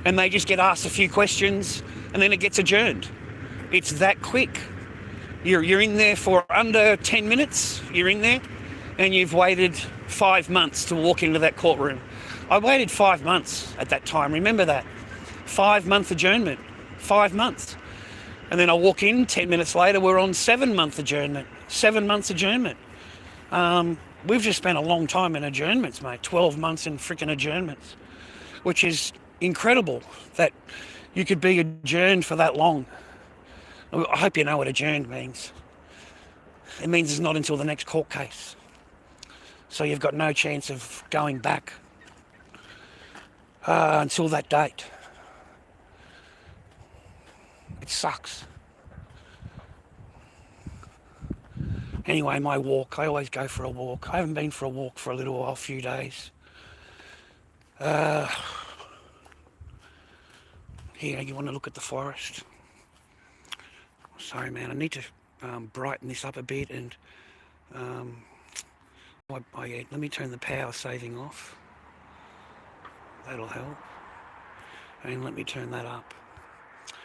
and they just get asked a few questions and then it gets adjourned. It's that quick. You're in there for under 10 minutes. You're in there, and you've waited 5 months to walk into that courtroom. I waited 5 months at that time. Remember that 5-month adjournment. 5 months. And then I walk in, 10 minutes later, we're on 7-month adjournment. 7 months adjournment. We've just spent a long time in adjournments, mate. 12 months in freaking adjournments, which is incredible that you could be adjourned for that long. I hope you know what adjourned means. It means it's not until the next court case. So you've got no chance of going back until that date. It sucks. Anyway, my walk, I always go for a walk. I haven't been for a walk for a little while, a few days. Here, you want to look at the forest? Sorry, man, I need to brighten this up a bit, and yeah, let me turn the power saving off. That'll help. And let me turn that up.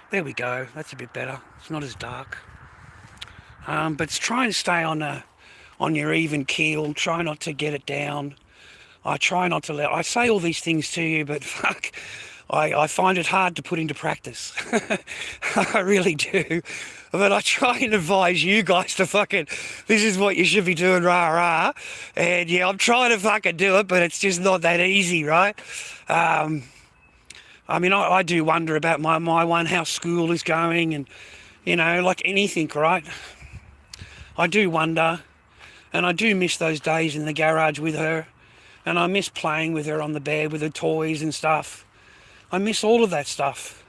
There we go. That's a bit better. It's not as dark. But try and stay on your even keel. Try not to get it down. I try not to I say all these things to you, but fuck, I find it hard to put into practice. I really do. But I try and advise you guys to fucking, this is what you should be doing, rah, rah. And yeah, I'm trying to fucking do it, but it's just not that easy, right? I mean, I do wonder about my one, how school is going, and, you know, like anything, right? I do wonder, and I do miss those days in the garage with her, and I miss playing with her on the bed with her toys and stuff. I miss all of that stuff,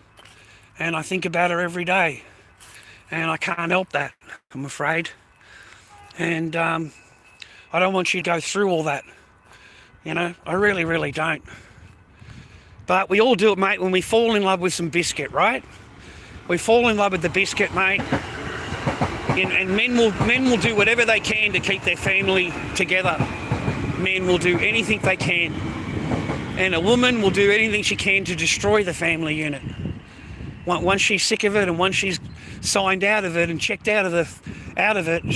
and I think about her every day, and I can't help that, I'm afraid. And I don't want you to go through all that, you know, I really, really don't. But we all do it, mate, when we fall in love with some biscuit, right? We fall in love with the biscuit, mate. And men will do whatever they can to keep their family together. Men will do anything they can. And a woman will do anything she can to destroy the family unit. Once she's sick of it, and once she's signed out of it and checked out of it,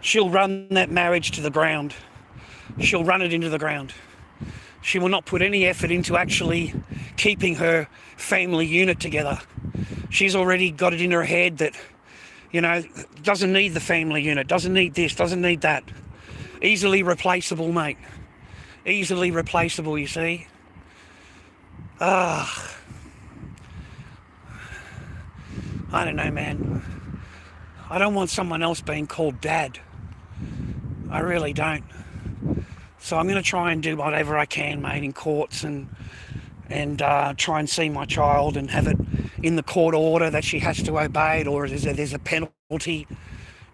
she'll run that marriage to the ground. She'll run it into the ground. She will not put any effort into actually keeping her family unit together. She's already got it in her head that, you know, doesn't need the family unit, doesn't need this, doesn't need that. Easily replaceable, mate. Easily replaceable, you see. I don't know, man. I don't want someone else being called dad. I really don't. So I'm going to try and do whatever I can, mate, in courts, and try and see my child and have it in the court order that she has to obey it, or there's a penalty.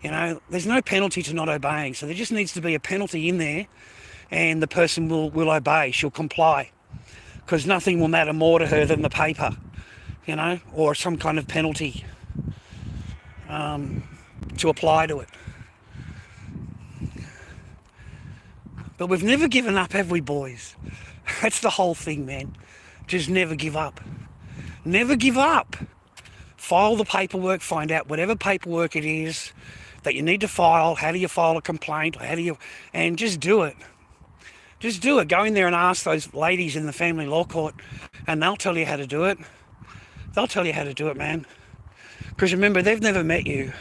You know, there's no penalty to not obeying, so there just needs to be a penalty in there, and the person will obey, she'll comply, because nothing will matter more to her than the paper, you know, or some kind of penalty to apply to it. But we've never given up, have we, boys? That's the whole thing, man. Just never give up. Never give up. File the paperwork, find out whatever paperwork it is that you need to file. How do you file a complaint? And just do it. Just do it. Go in there and ask those ladies in the family law court, and they'll tell you how to do it. They'll tell you how to do it, man. Because remember, they've never met you.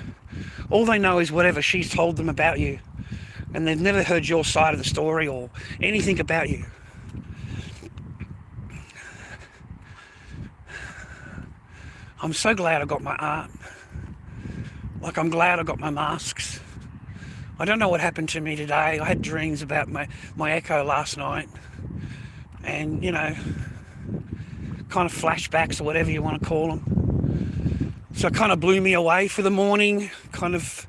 All they know is whatever she's told them about you. And they've never heard your side of the story or anything about you. I'm so glad I got my art. Like, I'm glad I got my masks. I don't know what happened to me today. I had dreams about my echo last night. And, you know, kind of flashbacks or whatever you want to call them. So it kind of blew me away for the morning, kind of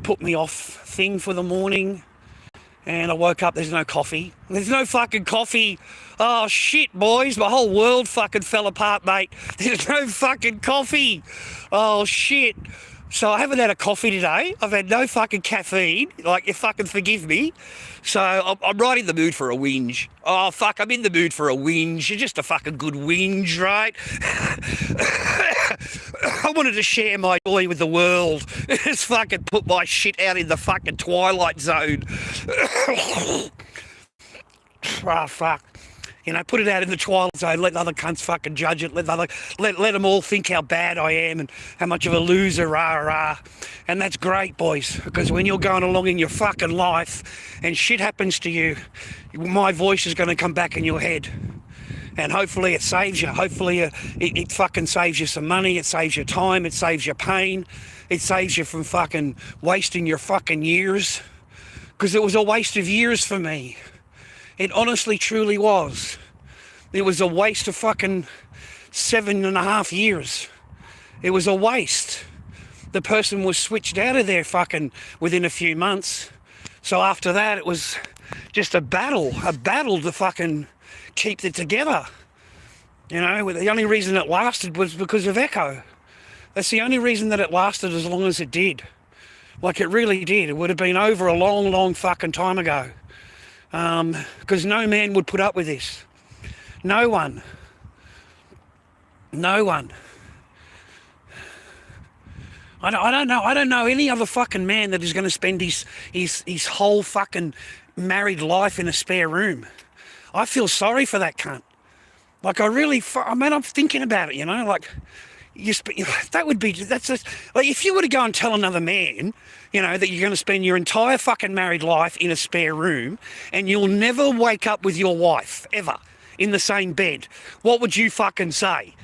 put me off thing for the morning, and I woke up, there's no coffee. There's no fucking coffee. Oh shit, boys, my whole world fucking fell apart, mate. There's no fucking coffee. Oh shit. So I haven't had a coffee today. I've had no fucking caffeine. Like, you fucking forgive me. So I'm right in the mood for a whinge. Oh fuck, I'm in the mood for a whinge. You're just a fucking good whinge, right? I wanted to share my joy with the world. Just fucking put my shit out in the fucking twilight zone. Ah, fuck. You know, put it out in the twilight zone, let the other cunts fucking judge it, let them all think how bad I am and how much of a loser, rah, rah. And that's great, boys, because when you're going along in your fucking life and shit happens to you, my voice is going to come back in your head. And hopefully it saves you. Hopefully it fucking saves you some money, it saves you time, it saves you pain, it saves you from fucking wasting your fucking years. Because it was a waste of years for me. It honestly, truly was. It was a waste of fucking 7.5 years. It was a waste. The person was switched out of there fucking within a few months. So after that, it was just a battle to fucking keep it together. You know, the only reason it lasted was because of Echo. That's the only reason that it lasted as long as it did. Like, it really did. It would have been over a long, long fucking time ago. Because no man would put up with this. No one. No one. I don't know any other fucking man that is going to spend his whole fucking married life in a spare room. I feel sorry for that cunt. Like, I'm thinking about it, you know, like, that's just, like, if you were to go and tell another man, you know, that you're going to spend your entire fucking married life in a spare room and you'll never wake up with your wife, ever, in the same bed, what would you fucking say?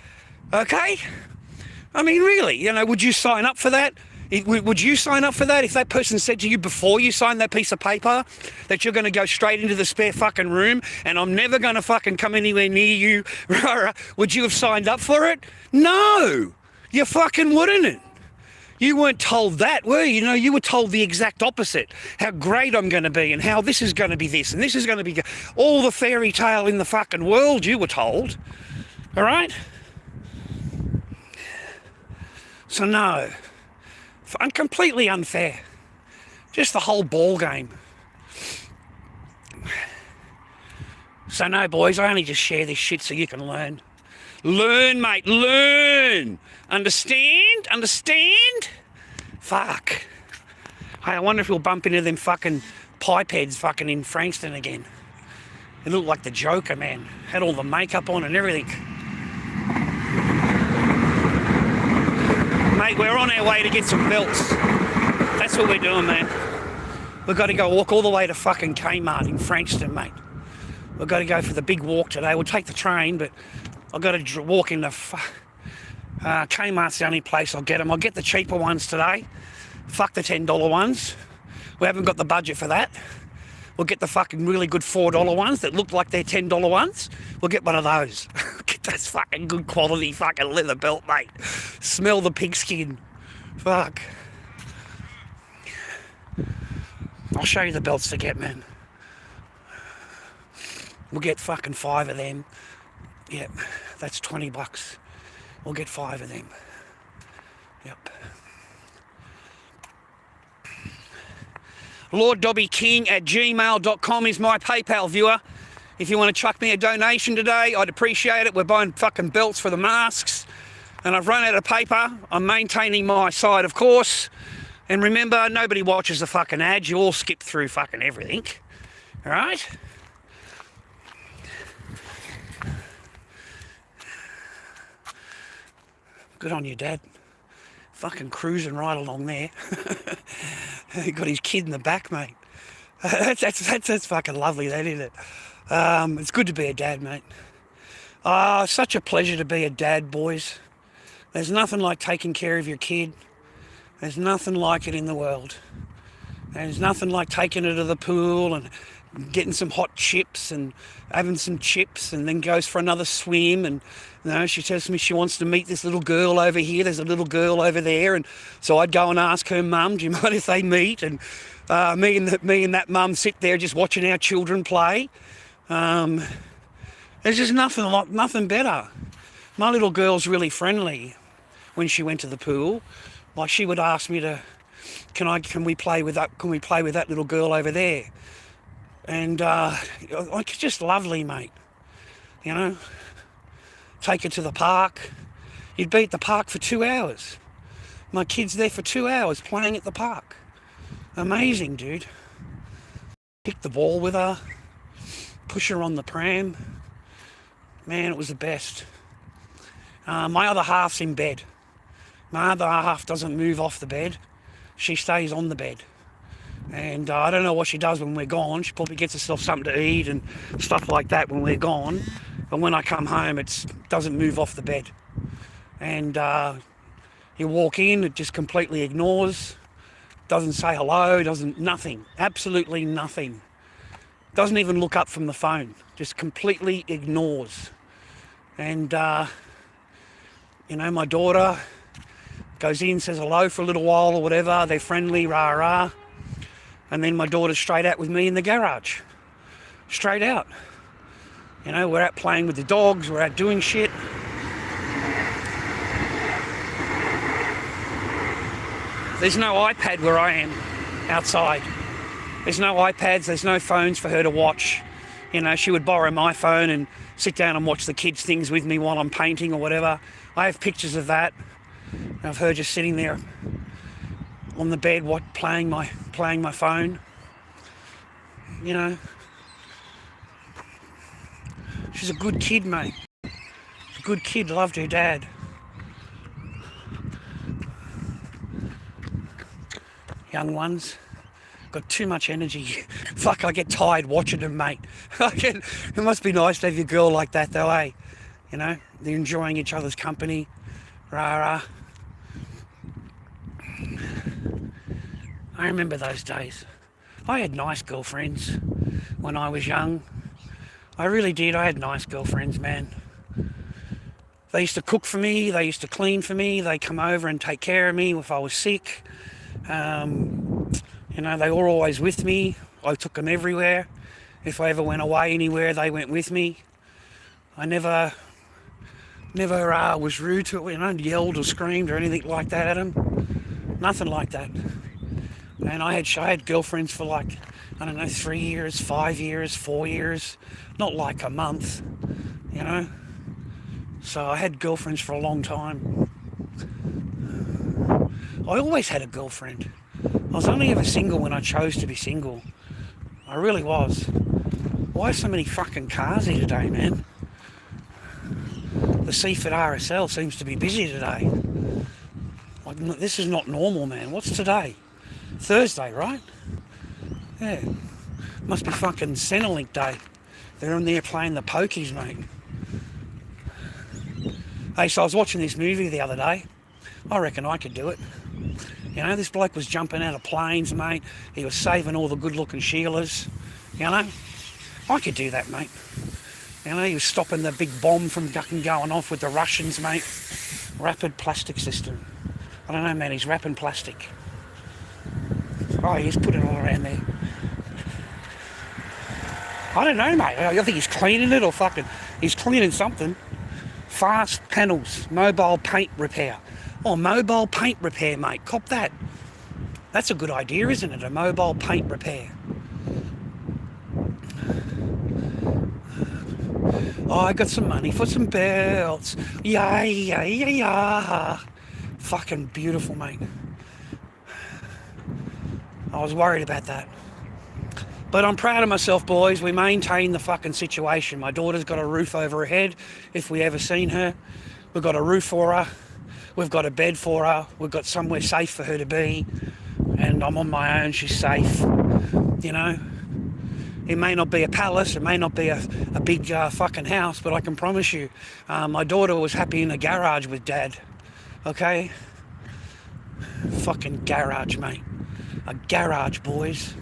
Okay? I mean, really, you know, would you sign up for that? Would you sign up for that if that person said to you before you signed that piece of paper that you're going to go straight into the spare fucking room and I'm never going to fucking come anywhere near you? Would you have signed up for it? No, you fucking wouldn't. You weren't told that, were you? You know, you were told the exact opposite. How great I'm going to be and how this is going to be this and this is going to be all the fairy tale in the fucking world you were told. All right? So no. Completely unfair. Just the whole ball game. So no, boys, I only just share this shit so you can learn. Learn, mate, learn! Understand? Understand? Fuck. Hey, I wonder if we'll bump into them fucking pipe heads fucking in Frankston again. They looked like the Joker, man. Had all the makeup on and everything. Mate, we're on our way to get some belts. That's what we're doing, man. We've got to go walk all the way to fucking Kmart in Frankston, mate. We've got to go for the big walk today. We'll take the train, but I've got to walk in the... Kmart's the only place I'll get them. I'll get the cheaper ones today. Fuck the $10 ones. We haven't got the budget for that. We'll get the fucking really good $4 ones that look like they're $10 ones. We'll get one of those. Get those fucking good quality fucking leather belt, mate. Smell the pigskin. Fuck. I'll show you the belts to get, man. We'll get fucking 5 of them. Yep, that's $20. We'll get 5 of them. Yep. lorddobbyking@gmail.com is my PayPal viewer. If you want to chuck me a donation today, I'd appreciate it. We're buying fucking belts for the masks. And I've run out of paper. I'm maintaining my side, of course. And remember, nobody watches the fucking ads. You all skip through fucking everything. All right? Good on you, Dad. Fucking cruising right along there. He got his kid in the back, mate. That's fucking lovely, that, isn't it? It's good to be a dad, mate. Such a pleasure to be a dad, boys. There's nothing like taking care of your kid. There's nothing like it in the world. There's nothing like taking her to the pool and getting some hot chips and having some chips and then goes for another swim. And you know, she tells me she wants to meet this little girl over here. There's a little girl over there. And so I'd go and ask her mum, do you mind if they meet? And me and that mum sit there just watching our children play. There's just nothing better. My little girl's really friendly when she went to the pool. Like, she would ask me to, can we play with that little girl over there? And it's just lovely, mate. You know, take her to the park. You'd be at the park for 2 hours. My kid's there for 2 hours playing at the park. Amazing, dude. Kick the ball with her, push her on the pram. Man, it was the best. My other half's in bed. My other half doesn't move off the bed. She stays on the bed. And I don't know what she does when we're gone. She probably gets herself something to eat and stuff like that when we're gone. But when I come home, it doesn't move off the bed. And you walk in, it just completely ignores. Doesn't say hello, nothing. Absolutely nothing. Doesn't even look up from the phone. Just completely ignores. And, you know, my daughter goes in, says hello for a little while or whatever. They're friendly, rah-rah. And then my daughter's straight out with me in the garage. Straight out. You know, we're out playing with the dogs, we're out doing shit. There's no iPad where I am outside. There's no iPads, there's no phones for her to watch. You know, she would borrow my phone and sit down and watch the kids' things with me while I'm painting or whatever. I have pictures of that, of her just sitting there on the bed playing my phone. You know, she's a good kid, mate. A good kid, loved her dad. Young ones got too much energy. Fuck, I get tired watching them, mate. It must be nice to have your girl like that, though, eh? You know, they're enjoying each other's company. Rah. I remember those days. I had nice girlfriends when I was young. I really did. I had nice girlfriends, man. They used to cook for me. They used to clean for me. They come over and take care of me if I was sick. You know, they were always with me. I took them everywhere. If I ever went away anywhere, they went with me. I never was rude to it, you know, yelled or screamed or anything like that at them. Nothing like that. And I had girlfriends for like, I don't know, 3 years, 5 years, 4 years, not like a month, you know. So I had girlfriends for a long time. I always had a girlfriend. I was only ever single when I chose to be single. I really was. Why are so many fucking cars here today, man? The seaford RSL seems to be busy today. Like, this is not normal, man. What's today? Thursday, right? Yeah. Must be fucking Centrelink Day. They're in there playing the pokies, mate. Hey, so I was watching this movie the other day. I reckon I could do it. You know, this bloke was jumping out of planes, mate. He was saving all the good-looking Sheilas. You know, I could do that, mate. You know, he was stopping the big bomb from fucking going off with the Russians, mate. Rapid plastic system. I don't know, man, he's wrapping plastic. Oh, he's putting it all around there. I don't know, mate. I think he's cleaning it or fucking... He's cleaning something. Fast panels. Mobile paint repair. Oh, mobile paint repair, mate. Cop that. That's a good idea, isn't it? A mobile paint repair. Oh, I got some money for some belts. Yeah. Fucking beautiful, mate. I was worried about that. But I'm proud of myself, boys. We maintained the fucking situation. My daughter's got a roof over her head, if we ever seen her. We've got a roof for her. We've got a bed for her. We've got somewhere safe for her to be. And I'm on my own. She's safe. You know? It may not be a palace. It may not be a big fucking house. But I can promise you, my daughter was happy in a garage with Dad. Okay? Fucking garage, mate. A garage, boys.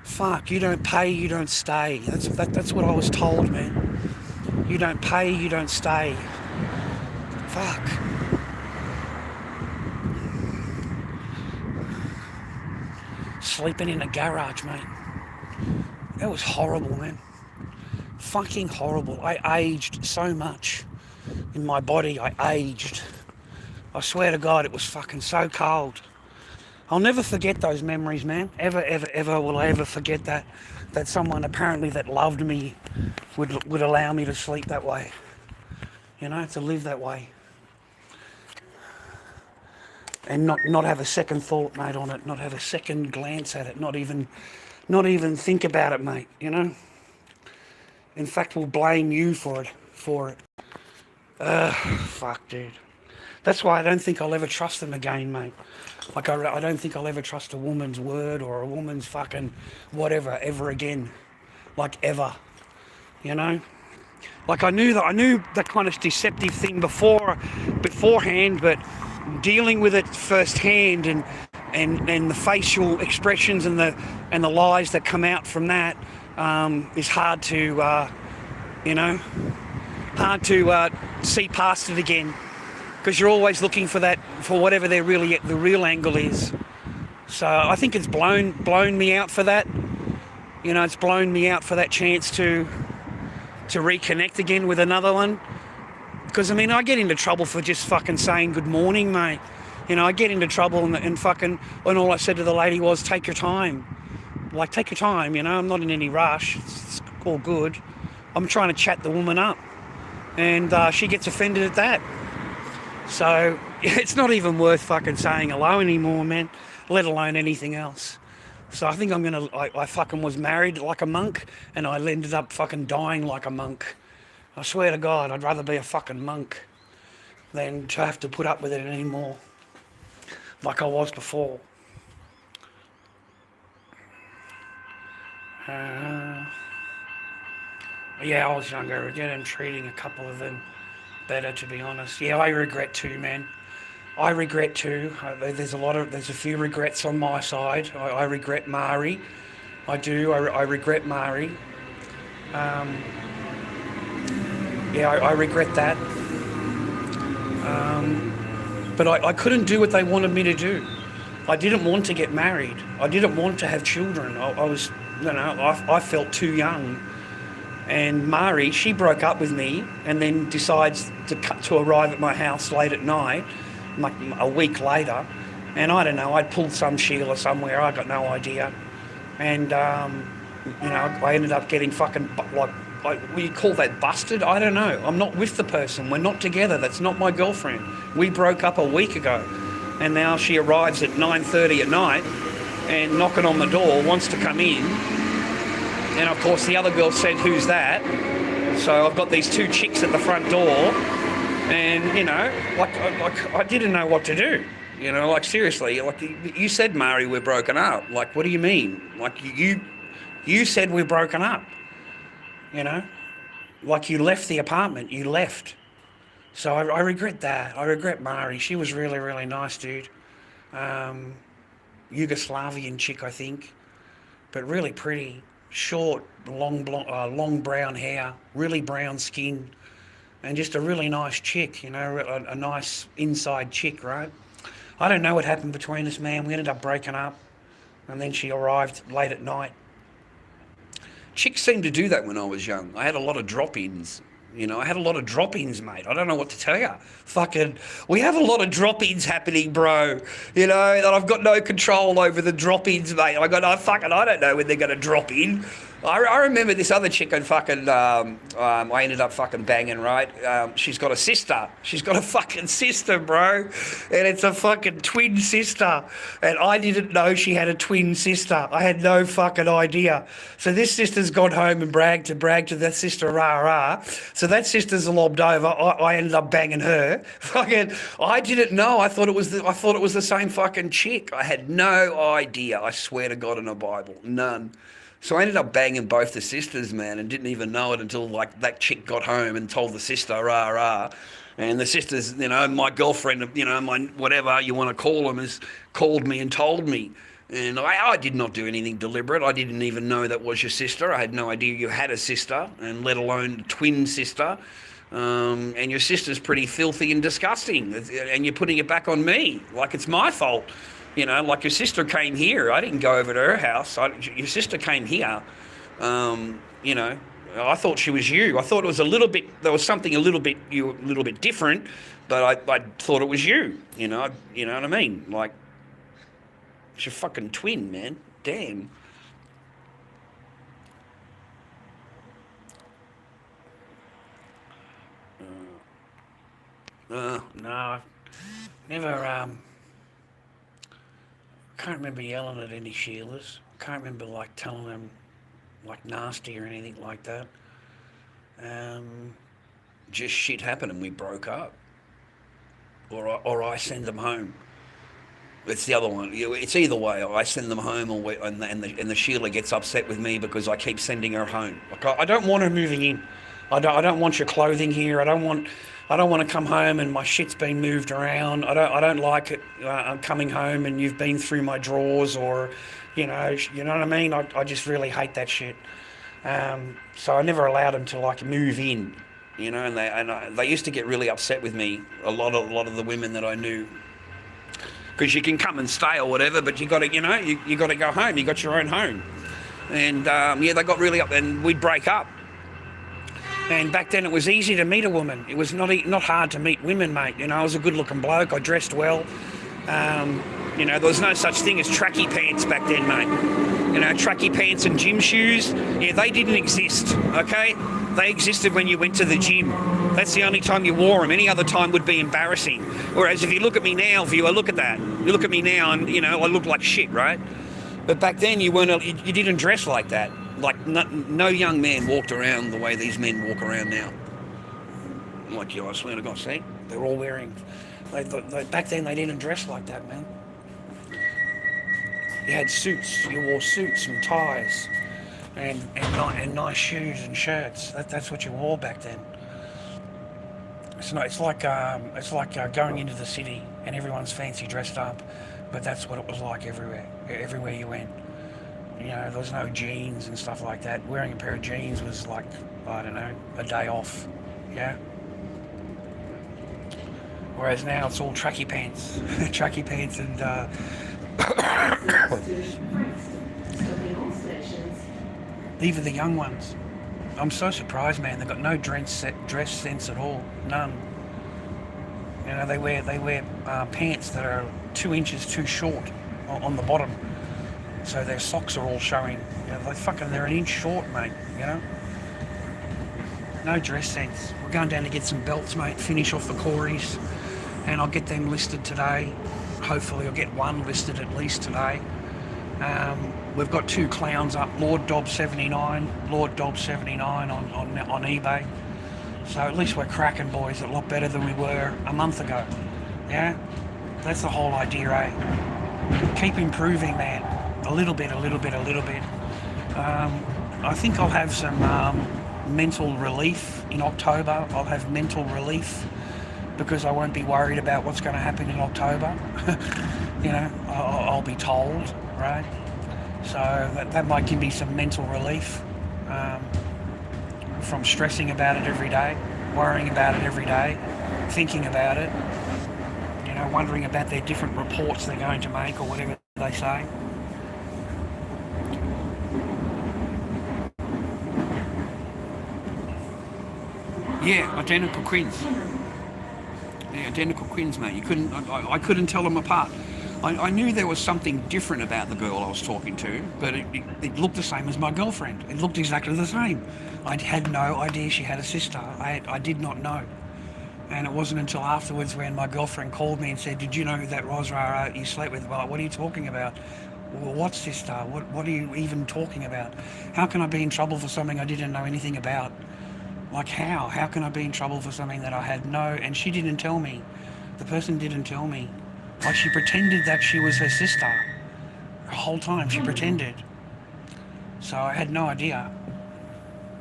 Fuck, you don't pay, you don't stay. That's what I was told, man. You don't pay, you don't stay. Fuck. Sleeping in a garage, mate. That was horrible, man. Fucking horrible. I aged so much in my body. I aged. I swear to God, it was fucking so cold. I'll never forget those memories, man. Ever will I ever forget that someone apparently that loved me would allow me to sleep that way. You know, to live that way. And not have a second thought, mate, on it. Not have a second glance at it. Not even think about it, mate, you know? In fact, we'll blame you for it. Fuck, dude. That's why I don't think I'll ever trust them again, mate. Like, I don't think I'll ever trust a woman's word or a woman's fucking whatever ever again. Like, ever. You know? Like, I knew that kind of deceptive thing beforehand, but dealing with it firsthand and the facial expressions and the lies that come out from that is hard to, see past it again. Because you're always looking for that, for whatever the real angle is. So I think it's blown me out for that. You know, it's blown me out for that chance to reconnect again with another one. Because, I mean, I get into trouble for just fucking saying good morning, mate. You know, I get into trouble and fucking, and all I said to the lady was, take your time. Like, take your time, you know, I'm not in any rush. It's all good. I'm trying to chat the woman up. And she gets offended at that. So it's not even worth fucking saying hello anymore, man, let alone anything else. So I think I fucking was married like a monk, and I ended up fucking dying like a monk. I swear to God, I'd rather be a fucking monk than to have to put up with it anymore, like I was before. Yeah, I was younger again and treating a couple of them better, to be honest. Yeah, I regret too, man. I regret too. There's a few regrets on my side. I regret Mari. I do. I regret Mari. Yeah, I regret that. But I couldn't do what they wanted me to do. I didn't want to get married. I didn't want to have children. I was, you know, I felt too young. And Mari, she broke up with me and then decides to arrive at my house late at night, like a week later. And I don't know, I'd pulled some Sheila somewhere, I got no idea. And, you know, I ended up getting fucking, like, what you call that, busted? I don't know. I'm not with the person. We're not together. That's not my girlfriend. We broke up a week ago. And now she arrives at 9:30 at night and knocking on the door, wants to come in. And of course the other girl said, who's that? So I've got these two chicks at the front door, and, you know, like I didn't know what to do. You know, like, seriously, like, you said, Mari, we're broken up. Like, what do you mean? Like, you said we're broken up. You know, like, you left the apartment, you left. So I regret that. I regret Mari. She was really, really nice, dude. Yugoslavian chick, I think, but really pretty. Short, long brown hair, really brown skin, and just a really nice chick, you know, a nice inside chick, right? I don't know what happened between us, man. We ended up breaking up, and then she arrived late at night. Chicks seemed to do that when I was young. I had a lot of drop-ins. You know, I had a lot of drop-ins, mate. I don't know what to tell you. Fucking, we have a lot of drop-ins happening, bro. You know, and I've got no control over the drop-ins, mate. I don't know when they're going to drop in. I remember this other chick and fucking, I ended up fucking banging, right? She's got a sister. She's got a fucking sister, bro. And it's a fucking twin sister. And I didn't know she had a twin sister. I had no fucking idea. So this sister's gone home and bragged to that sister, rah. So that sister's lobbed over. I ended up banging her. Fucking, I didn't know. I thought it was the same fucking chick. I had no idea. I swear to God in the Bible. None. So I ended up banging both the sisters, man, and didn't even know it until, like, that chick got home and told the sister, rah. And the sisters, you know, my girlfriend, you know, my whatever you want to call them, has called me and told me. And I did not do anything deliberate. I didn't even know that was your sister. I had no idea you had a sister, and let alone a twin sister. And your sister's pretty filthy and disgusting. And you're putting it back on me, like it's my fault. You know, like, your sister came here. I didn't go over to her house. Your sister came here. You know, I thought she was you. I thought it was there was something a little bit different, but I thought it was you. You know what I mean? Like, it's your fucking twin, man. Damn. No, I've never, can't remember yelling at any Sheilas. Can't remember, like, telling them, like, nasty or anything like that. Just shit happened and we broke up. Or I send them home. It's the other one. It's either way. I send them home, and the Sheila gets upset with me because I keep sending her home. Like, I don't want her moving in. I don't want your clothing here. I don't want to come home and my shit's been moved around. I don't like it. I'm coming home and you've been through my drawers, or, you know what I mean. I just really hate that shit. So I never allowed them to, like, move in. You know, and they used to get really upset with me. A lot of the women that I knew, because you can come and stay or whatever, but you got to, you got to go home. You got your own home, and they got really up, and we'd break up. And back then it was easy to meet a woman. It was not hard to meet women, mate. You know, I was a good-looking bloke. I dressed well. You know, there was no such thing as tracky pants back then, mate. You know, tracky pants and gym shoes, yeah, they didn't exist, okay? They existed when you went to the gym. That's the only time you wore them. Any other time would be embarrassing. Whereas if you look at me now, viewer, look at that. You look at me now and, you know, I look like shit, right? But back then you didn't dress like that. Like no young man walked around the way these men walk around now. Like, I swear to God, see? They're all wearing... back then they didn't dress like that, man. You had suits. You wore suits and ties and nice shoes and shirts. That's what you wore back then. It's like going into the city and everyone's fancy dressed up, but that's what it was like everywhere you went. You know, there was no jeans and stuff like that. Wearing a pair of jeans was like, I don't know, a day off. Yeah. Whereas now it's all tracky pants, tracky pants and. Even the young ones. I'm so surprised, man. They've got no dress sense at all. None. You know, they wear pants that are 2 inches too short on the bottom, so their socks are all showing. You know, they're an inch short, mate. You know. No dress sense. We're going down to get some belts, mate. Finish off the Corys, and I'll get them listed today. Hopefully I'll get one listed at least today. We've got 2 clowns up, lorddobby on eBay. So at least we're cracking, boys, a lot better than we were a month ago. Yeah? That's the whole idea, eh? Keep improving, man. A little bit. I think I'll have some mental relief in October. I'll have mental relief because I won't be worried about what's going to happen in October. You know, I'll be told, right? So that might give me some mental relief from stressing about it every day, worrying about it every day, thinking about it, you know, wondering about their different reports they're going to make or whatever they say. Yeah, identical twins. Yeah, identical twins, mate. I couldn't tell them apart. I knew there was something different about the girl I was talking to, but it looked the same as my girlfriend. It looked exactly the same. I had no idea she had a sister. I did not know. And it wasn't until afterwards when my girlfriend called me and said, "Did you know who that was you slept with?" Well, what are you talking about? Well, what sister? What are you even talking about? How can I be in trouble for something I didn't know anything about? Like how? How can I be in trouble for something that I had no... And she didn't tell me. The person didn't tell me. Like, she pretended that she was her sister. The whole time, she pretended. So I had no idea.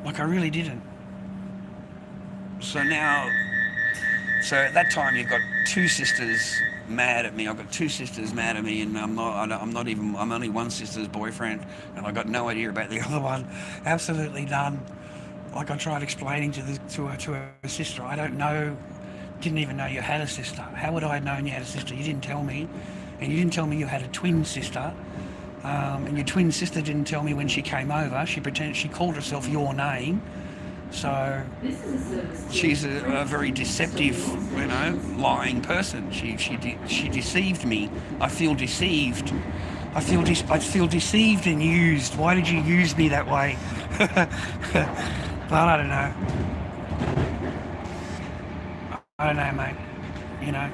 Like, I really didn't. So at that time, you've got 2 sisters mad at me. I've got 2 sisters mad at me, and I'm only one sister's boyfriend, and I got no idea about the other one. Absolutely none. Like, I tried explaining to her sister, I don't know... Didn't even know you had a sister. How would I have known you had a sister? You didn't tell me. And you didn't tell me you had a twin sister. And your twin sister didn't tell me when she came over. She called herself your name. So she's a very deceptive, you know, lying person. She deceived me. I feel deceived. I feel deceived and used. Why did you use me that way? But I don't know. I don't know, mate. You know.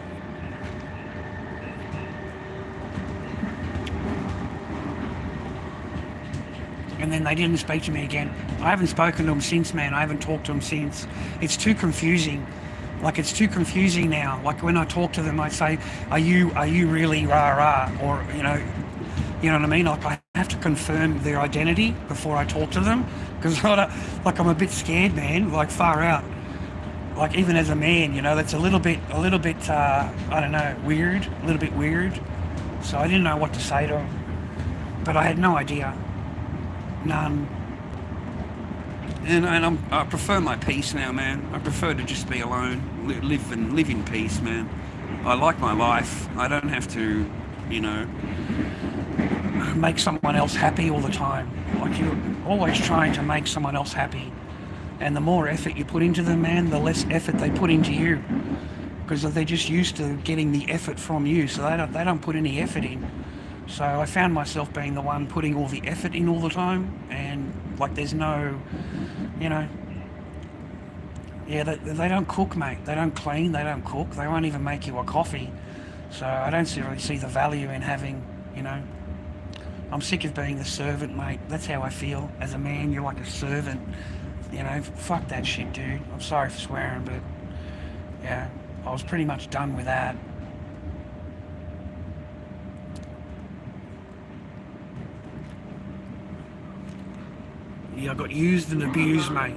And then they didn't speak to me again. I haven't spoken to them since, man. I haven't talked to them since. It's too confusing. Like, it's too confusing now. Like, when I talk to them, I say, are you really rah-rah? Or, you know what I mean? Like, I have to confirm their identity before I talk to them. Because, like, I'm a bit scared, man. Like, far out. Like, even as a man, you know, that's a little bit, I don't know, weird, a little bit weird. So I didn't know what to say to him. But I had no idea. None. And I prefer my peace now, man. I prefer to just be alone, live in peace, man. I like my life. I don't have to, you know, make someone else happy all the time. Like, you're always trying to make someone else happy. And the more effort you put into them, man, the less effort they put into you. because they're just used to getting the effort from you, so they don't put any effort in. So I found myself being the one putting all the effort in all the time, and like there's no, you know, yeah, they don't cook, mate. They don't clean, they don't cook, they won't even make you a coffee. So I don't really see the value in having, you know, I'm sick of being the servant, mate. That's how I feel. As a man, you're like a servant. You know, fuck that shit, dude. I'm sorry for swearing, but yeah, I was pretty much done with that. Yeah, I got used and abused, mate.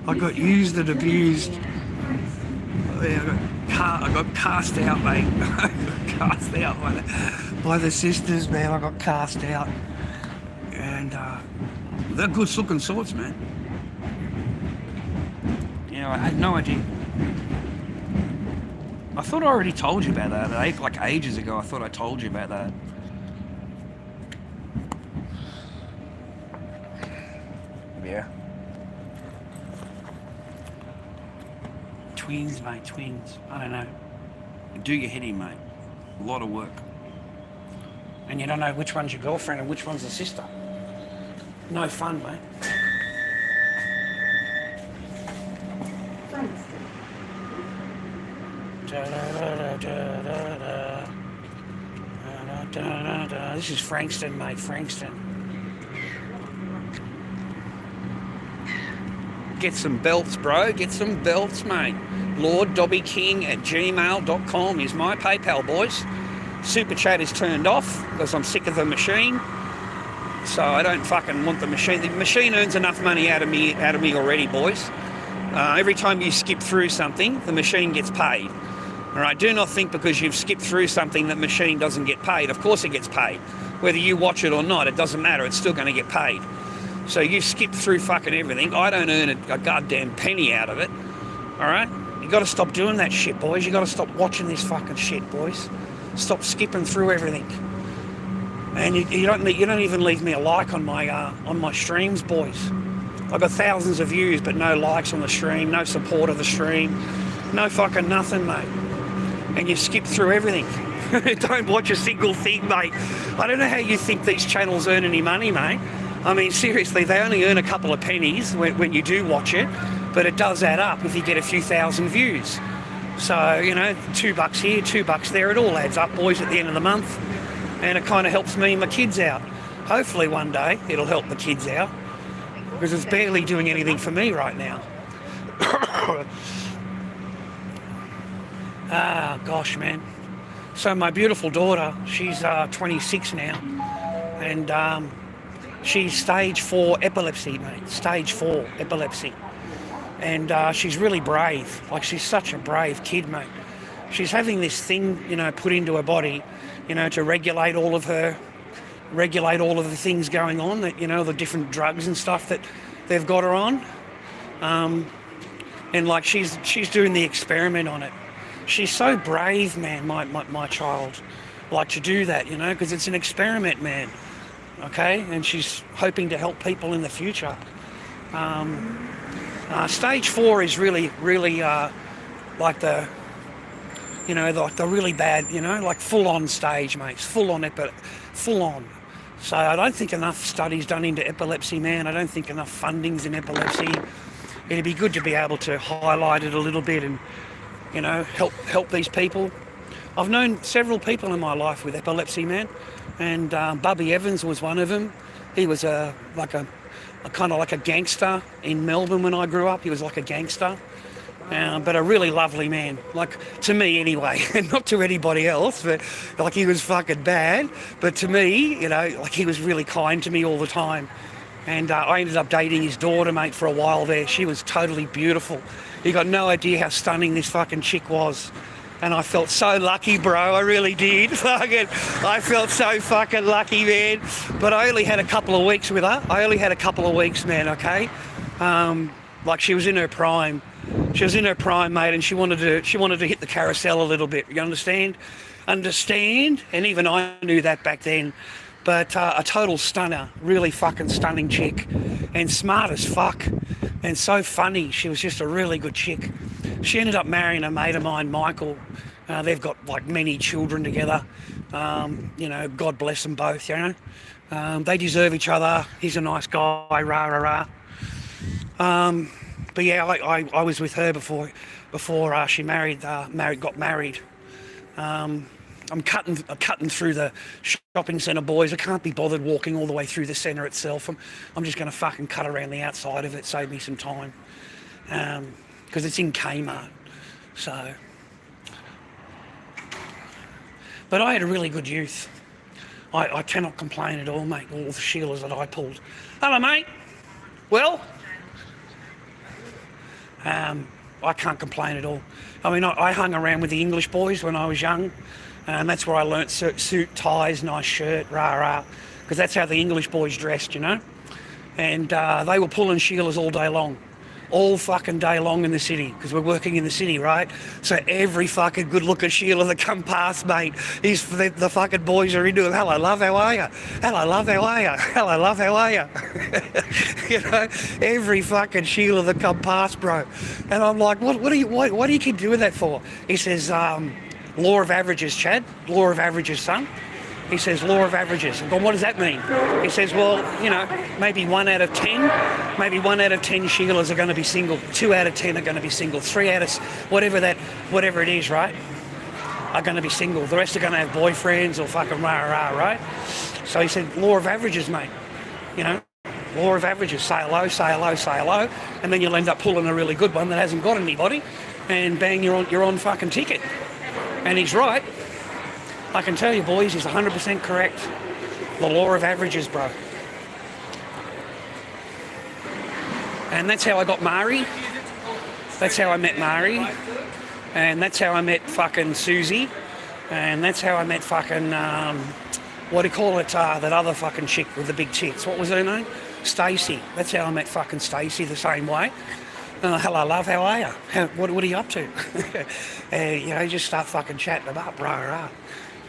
I got used and abused. Yeah, I got cast out, mate. I got cast out by the sisters, man. I got cast out. And they're good looking sorts, man. You know, I had no idea. I thought I already told you about that. Like ages ago, I thought I told you about that. Yeah. Twins, mate, twins. I don't know. Do your head in, mate. A lot of work. And you don't know which one's your girlfriend and which one's the sister. No fun, mate. This is Frankston, mate, Frankston. Get some belts, bro. Get some belts, mate. lorddobbyking@gmail.com is my PayPal, boys. Super chat is turned off because I'm sick of the machine. So I don't fucking want the machine. The machine earns enough money out of me already, boys. Every time you skip through something, the machine gets paid. All right, do not think because you've skipped through something that machine doesn't get paid. Of course it gets paid. Whether you watch it or not, it doesn't matter. It's still going to get paid. So you skip through fucking everything. I don't earn a goddamn penny out of it. All right? You got to stop doing that shit, boys. You got to stop watching this fucking shit, boys. Stop skipping through everything. And you don't even leave me a like on my streams, boys. I've got thousands of views, but no likes on the stream, no support of the stream, no fucking nothing, mate. And you skip through everything. Don't watch a single thing, mate. I don't know how you think these channels earn any money, mate. I mean, seriously, they only earn a couple of pennies when you do watch it, but it does add up if you get a few thousand views. So, you know, $2 here, $2 there, it all adds up, boys, at the end of the month. And it kind of helps me and my kids out. Hopefully one day it'll help the kids out, because it's barely doing anything for me right now. Ah, gosh, man. So my beautiful daughter, she's 26 now, and she's stage 4 epilepsy, mate. Stage 4 epilepsy. And she's really brave. Like, she's such a brave kid, mate. She's having this thing, you know, put into her body, you know, to regulate all of the things going on, that, you know, the different drugs and stuff that they've got her on. And like, she's doing the experiment on it. She's so brave, man, my child, like, to do that, you know, because it's an experiment, man. Okay, and she's hoping to help people in the future. Stage 4 is really like the, you know, like the really bad, you know, like full-on stage, mate. Full on. So I don't think enough studies done into epilepsy, man. I don't think enough funding's in epilepsy. It'd be good to be able to highlight it a little bit and, you know, help these people. I've known several people in my life with epilepsy, man, and Bubby Evans was one of them. He was a kind of like a gangster in Melbourne when I grew up. He was like a gangster, but a really lovely man, like, to me anyway, and not to anybody else, but like, he was fucking bad, but to me, you know, like, he was really kind to me all the time. And I ended up dating his daughter, mate, for a while there. She was totally beautiful. You got no idea how stunning this fucking chick was. And I felt so lucky, bro. I really did. I felt so fucking lucky, man. But I only had a couple of weeks with her. Man, okay? Like, she was in her prime. She was in her prime, mate, and she wanted to hit the carousel a little bit. You understand? And even I knew that back then. But a total stunner, really fucking stunning chick, and smart as fuck, and so funny. She was just a really good chick. She ended up marrying a mate of mine, Michael. They've got like many children together. God bless them both, they deserve each other. He's a nice guy, rah, rah, rah. But yeah, I was with her before she got married. I'm cutting through the shopping centre, boys. I can't be bothered walking all the way through the centre itself. I'm just going to fucking cut around the outside of it, save me some time. Because it's in Kmart. So. But I had a really good youth. I cannot complain at all, mate. All the Sheilas that I pulled. Hello, mate. Well? I can't complain at all. I mean, I hung around with the English boys when I was young. And that's where I learnt suit, ties, nice shirt, rah-rah. Because that's how the English boys dressed, And they were pulling Sheilas all day long. All fucking day long in the city, because we're working in the city, right? So every fucking good-looking Sheila that come past, mate, the fucking boys are into him. Hello, love, how are you? Hello, love, how are you? Hello, love, how are you? Every fucking Sheila that come past, bro. And I'm like, what do you keep doing that for? He says, law of averages, Chad. Law of averages, son. He says, law of averages. I'm going, what does that mean? He says, well, maybe 1 out of 10 Sheilas are going to be single. 2 out of 10 are going to be single. 3 out of whatever it is, right, are going to be single. The rest are going to have boyfriends or fucking rah-rah, right? So he said, law of averages, mate. Law of averages. Say hello, say hello, say hello. And then you'll end up pulling a really good one that hasn't got anybody. And bang, you're on fucking ticket. And he's right. I can tell you, boys, he's 100% correct. The law of averages, bro. And that's how I got Mari. That's how I met Mari. And that's how I met fucking Susie. And that's how I met fucking, what do you call it, that other fucking chick with the big tits. What was her name? Stacey. That's how I met fucking Stacey the same way. Hello, love, how are you? What are you up to? Just start fucking chatting them up, rah, rah.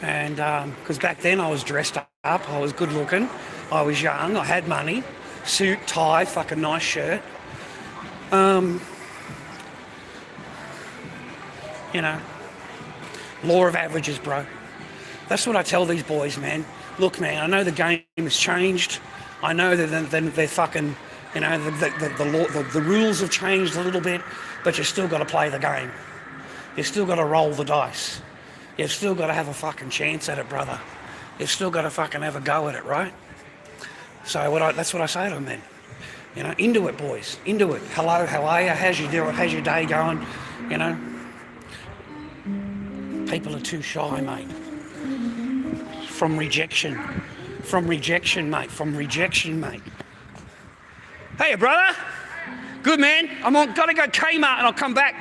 And because back then I was dressed up, I was good looking, I was young, I had money, suit, tie, fucking nice shirt. Law of averages, bro. That's what I tell these boys, man. Look, man, I know the game has changed. I know that they're fucking, the rules have changed a little bit, but you still got to play the game. You still got to roll the dice. You've still got to have a fucking chance at it, brother. You've still got to fucking have a go at it, right? So that's what I say to them then. Into it, boys. Into it. Hello, how are you? How's your day going? People are too shy, mate. From rejection, mate. From rejection, mate. Hey, brother. Good, man. Gotta go Kmart and I'll come back.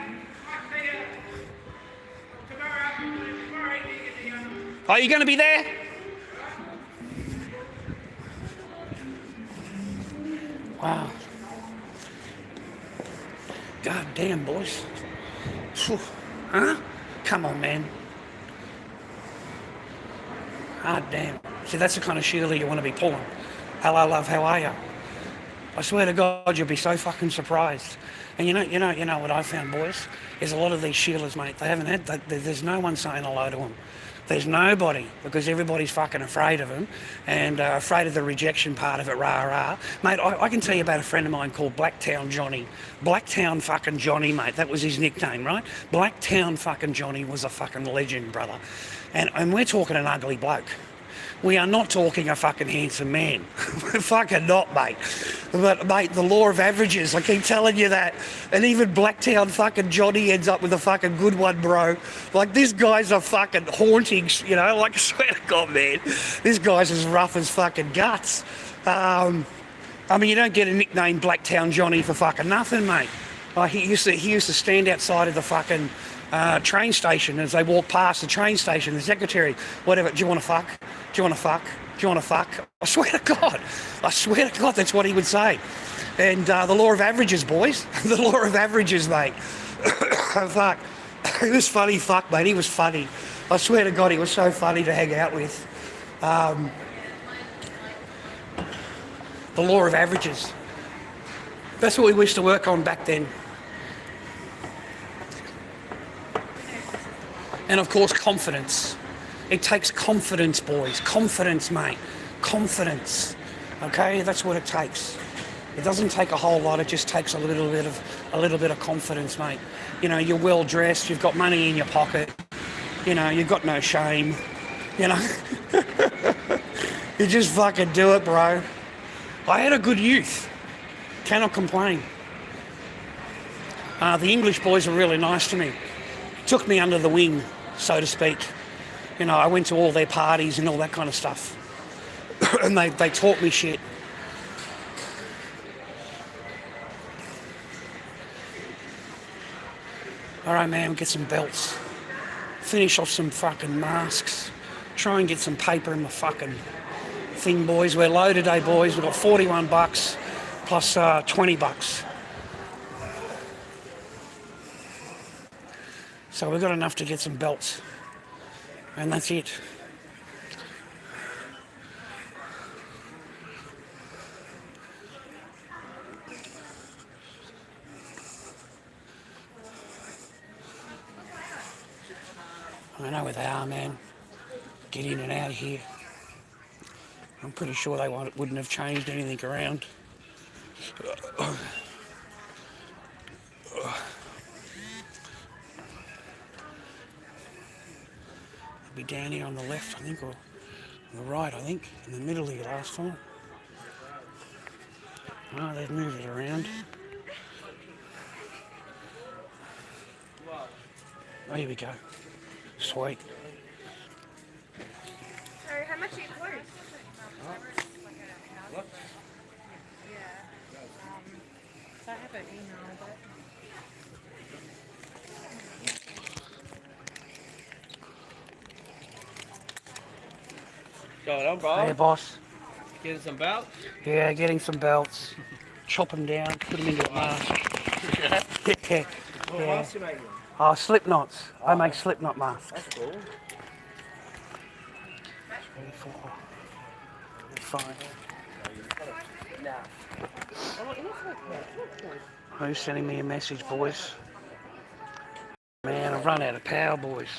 Are you going to be there? Wow. God damn, boys. Whew. Huh? Come on, man. God damn. See, that's the kind of Sheila you want to be pulling. Hello, love, how are you? I swear to God, you'll be so fucking surprised. And you know what I found, boys? Is a lot of these Sheilas, mate, they haven't had, there's no one saying hello to them. There's nobody, because everybody's fucking afraid of him and afraid of the rejection part of it, rah-rah. Mate, I can tell you about a friend of mine called Blacktown Johnny. Blacktown fucking Johnny, mate. That was his nickname, right? Blacktown fucking Johnny was a fucking legend, brother. And we're talking an ugly bloke. We are not talking a fucking handsome man. We're fucking not, mate. But, mate, the law of averages, I keep telling you that. And even Blacktown fucking Johnny ends up with a fucking good one, bro. Like, this guy's a fucking haunting, like, I swear to God, man. This guy's as rough as fucking guts. You don't get a nickname Blacktown Johnny for fucking nothing, mate. He used to stand outside of the fucking train station as they walk past the train station, the secretary, whatever, do you want to fuck? Do you want to fuck? Do you want to fuck? I swear to God, that's what he would say. And the law of averages, boys. The law of averages, mate. Fuck. He was funny, fuck, mate. He was funny. I swear to God, he was so funny to hang out with. The law of averages. That's what we used to work on back then. And of course, confidence. It takes confidence, boys. Confidence, mate. Confidence. Okay, that's what it takes. It doesn't take a whole lot. It just takes a little bit of confidence, mate. You know, you're well dressed. You've got money in your pocket. You know, you've got no shame. You know, you just fucking do it, bro. I had a good youth. Cannot complain. The English boys were really nice to me. Took me under the wing, so to speak. You know, I went to all their parties and all that kind of stuff. And they taught me shit. All right, man, get some belts. Finish off some fucking masks. Try and get some paper in my fucking thing, boys. We're low today, boys. We've got 41 bucks plus 20 bucks. So we've got enough to get some belts. And that's it. I know where they are, man. Get in and out of here. I'm pretty sure they wouldn't have changed anything around. It'll be down here on the left, I think, or on the right, I think. In the middle here last time. Oh, they've moved it around. Oh, here we go. Sweet. So how much are you close? What? Yeah. So I have an email, but... Going on, bro? Hey, boss. Getting some belts? Yeah, getting some belts. Chop them down, put them into a mask. Yeah. What else you making? Oh, slip knots. I make slip knot masks. That's cool. 24. 5. Who's sending me a message, boys? Man, I've run out of power, boys.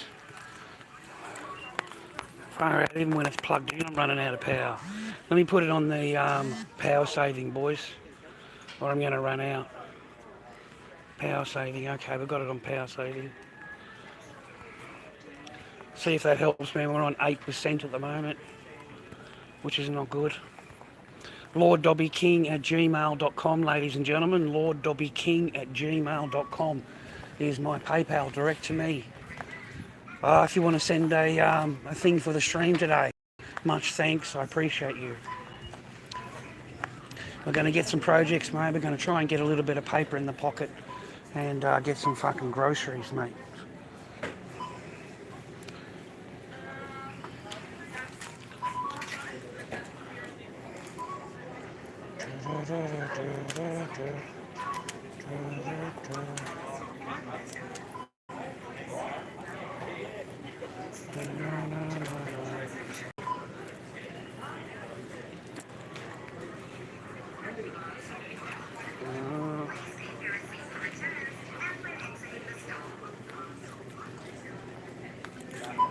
Far out, even when it's plugged in, I'm running out of power. Let me put it on the power saving, boys, or I'm going to run out. Power saving, okay, we've got it on power saving. See if that helps, man. We're on 8% at the moment, which is not good. lorddobbyking@gmail.com, ladies and gentlemen. lorddobbyking@gmail.com is my PayPal direct to me. If you want to send a thing for the stream today, much thanks. I appreciate you. We're going to get some projects, mate. We're going to try and get a little bit of paper in the pocket and get some fucking groceries, mate.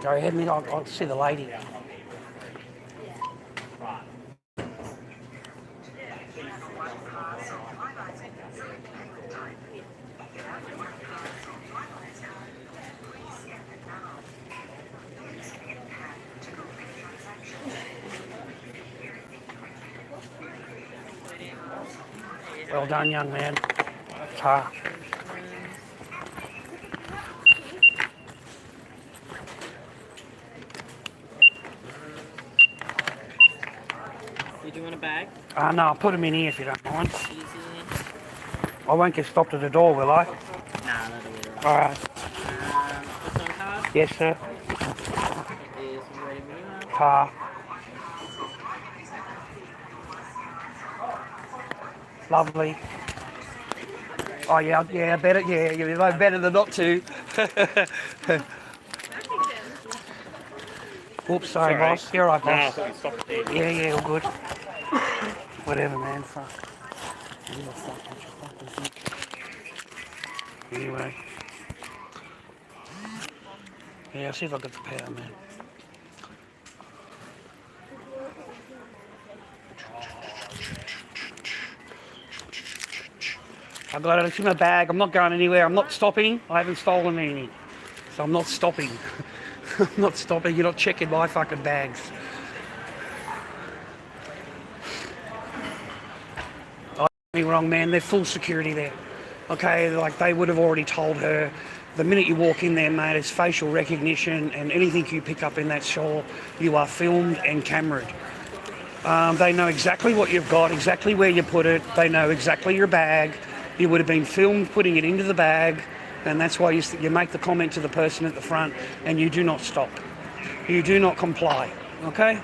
Go ahead, mate. I'll see the lady. Well done, young man. Ta. You doing a bag? No, I'll put them in here if you don't mind. Easy. I won't get stopped at the door, will I? Nah, that'll be right. All right. What's on card? Yes, sir. Is ready for you? Ta. Lovely. Oh yeah, better. Yeah, you're better than not to. Oops, sorry, boss. You're right, boss. Yeah, all good. Whatever, man. Fuck. Who the fuck what you fucking think? Anyway. Yeah, I'll see if I got the power, man. I got it. It's in my bag. I'm not going anywhere. I'm not stopping. I haven't stolen anything. So I'm not stopping. I'm not stopping. You're not checking my fucking bags. Don't get me wrong, man. They're full security there. Okay, like they would have already told her. The minute you walk in there, mate, it's facial recognition, and anything you pick up in that store, you are filmed and cameraed. They know exactly what you've got, exactly where you put it. They know exactly your bag. You would have been filmed putting it into the bag, and that's why you make the comment to the person at the front, and you do not stop. You do not comply, okay?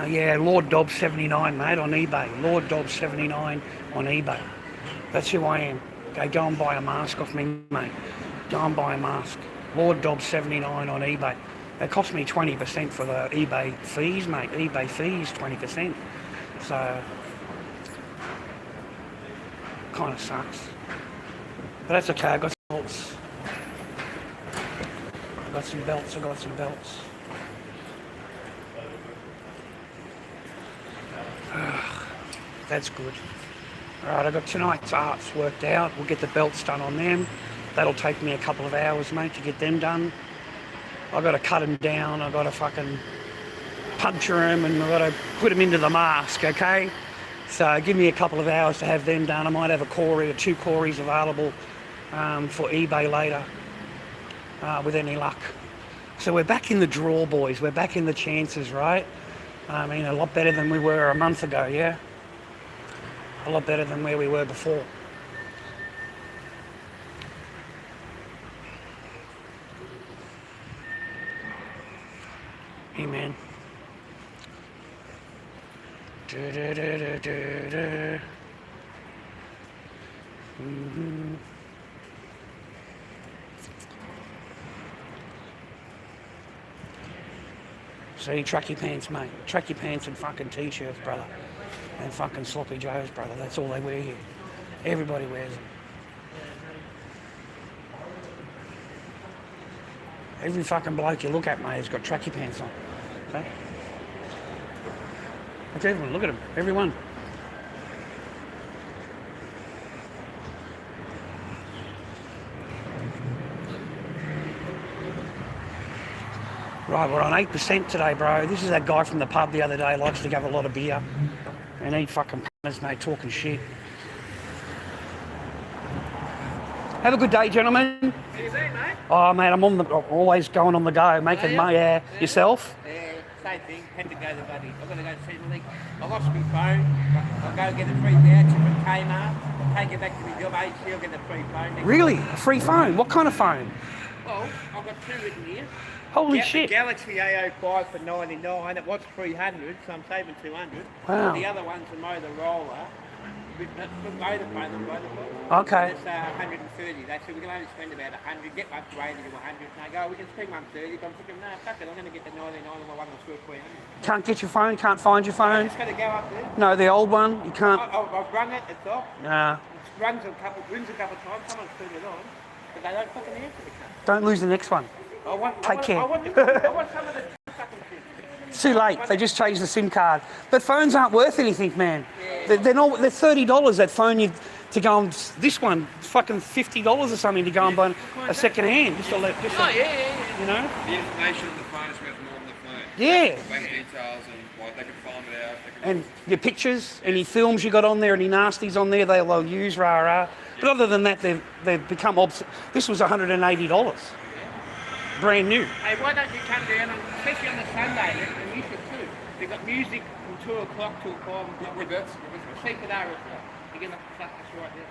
Yeah, Lord Dobb 79, mate, on eBay. Lord Dobb 79 on eBay. That's who I am. Okay, go and buy a mask off me, mate. Go and buy a mask. Lord Dobb 79 on eBay. It cost me 20% for the eBay fees, mate. eBay fees, 20%. So, kind of sucks. But that's okay, I got some belts. I got some belts. That's good. Alright, I got tonight's arts worked out. We'll get the belts done on them. That'll take me a couple of hours, mate, to get them done. I've got to cut them down. I've got to fucking puncture them, and I've got to put them into the mask, okay? So give me a couple of hours to have them done. I might have a Corey or 2 Corys available for eBay later, with any luck. So we're back in the draw, boys. We're back in the chances, right? I mean, a lot better than we were a month ago, yeah? A lot better than where we were before. Hey, man. Mm-hmm. See, track your pants, mate. Track your pants and fucking t-shirts, brother. And fucking sloppy joes, brother. That's all they wear here. Everybody wears them. Every fucking bloke you look at, mate, has got tracky pants on. Okay? That's everyone. Look at them. Everyone. Right, we're on 8% today, bro. This is that guy from the pub the other day, likes to have a lot of beer and eat fucking punters, mate, talking shit. Have a good day, gentlemen. How you been, mate? Oh, mate, I'm always going on the go, making money. Yourself? Yeah, same thing. Had to go to Buddy. I've got to go to see the league. I lost my phone. I'll go get a free voucher from Kmart. Take it back to my job agency. I'll get a free phone. Really? A free phone? What kind of phone? Well, I've got 2 written here. Holy The shit. Galaxy A05 for 99. It was 300, so I'm saving 200. Wow. The other one's a Motorola. With Vodafone. Okay. It's 130. They said we can only spend about 100, get up to 80 to 100. And I go, we can spend 130. But I'm thinking, no, fuck it, I'm going to get the 99 and my one was still 300. Can't get your phone? Can't find your I phone? just got to go up there. No, the old one? You can't? I've rung it, it's off. Nah. It rings a couple of times, someone's turned it on, but they don't fucking answer the cunt. Don't lose the next one. Take care. I want some of the fucking shit. It's too late. They just changed the SIM card. But phones aren't worth anything, man. They're $30. That phone to go on. This one, fucking $50 or something to go and buy a second hand. You know. The information on the phone is worth more than the phone. Yeah. Bank details and like they can farm it out. And your pictures, any films you got on there, any nasties on there, they'll use rah. But other than that, they've become obsolete. This was $180. Brand new. Hey, why don't you come down, especially on the Sunday, and you should too. They've got music from 2 o'clock till 5. With that, Seaford as well. You get the fuck that's right there.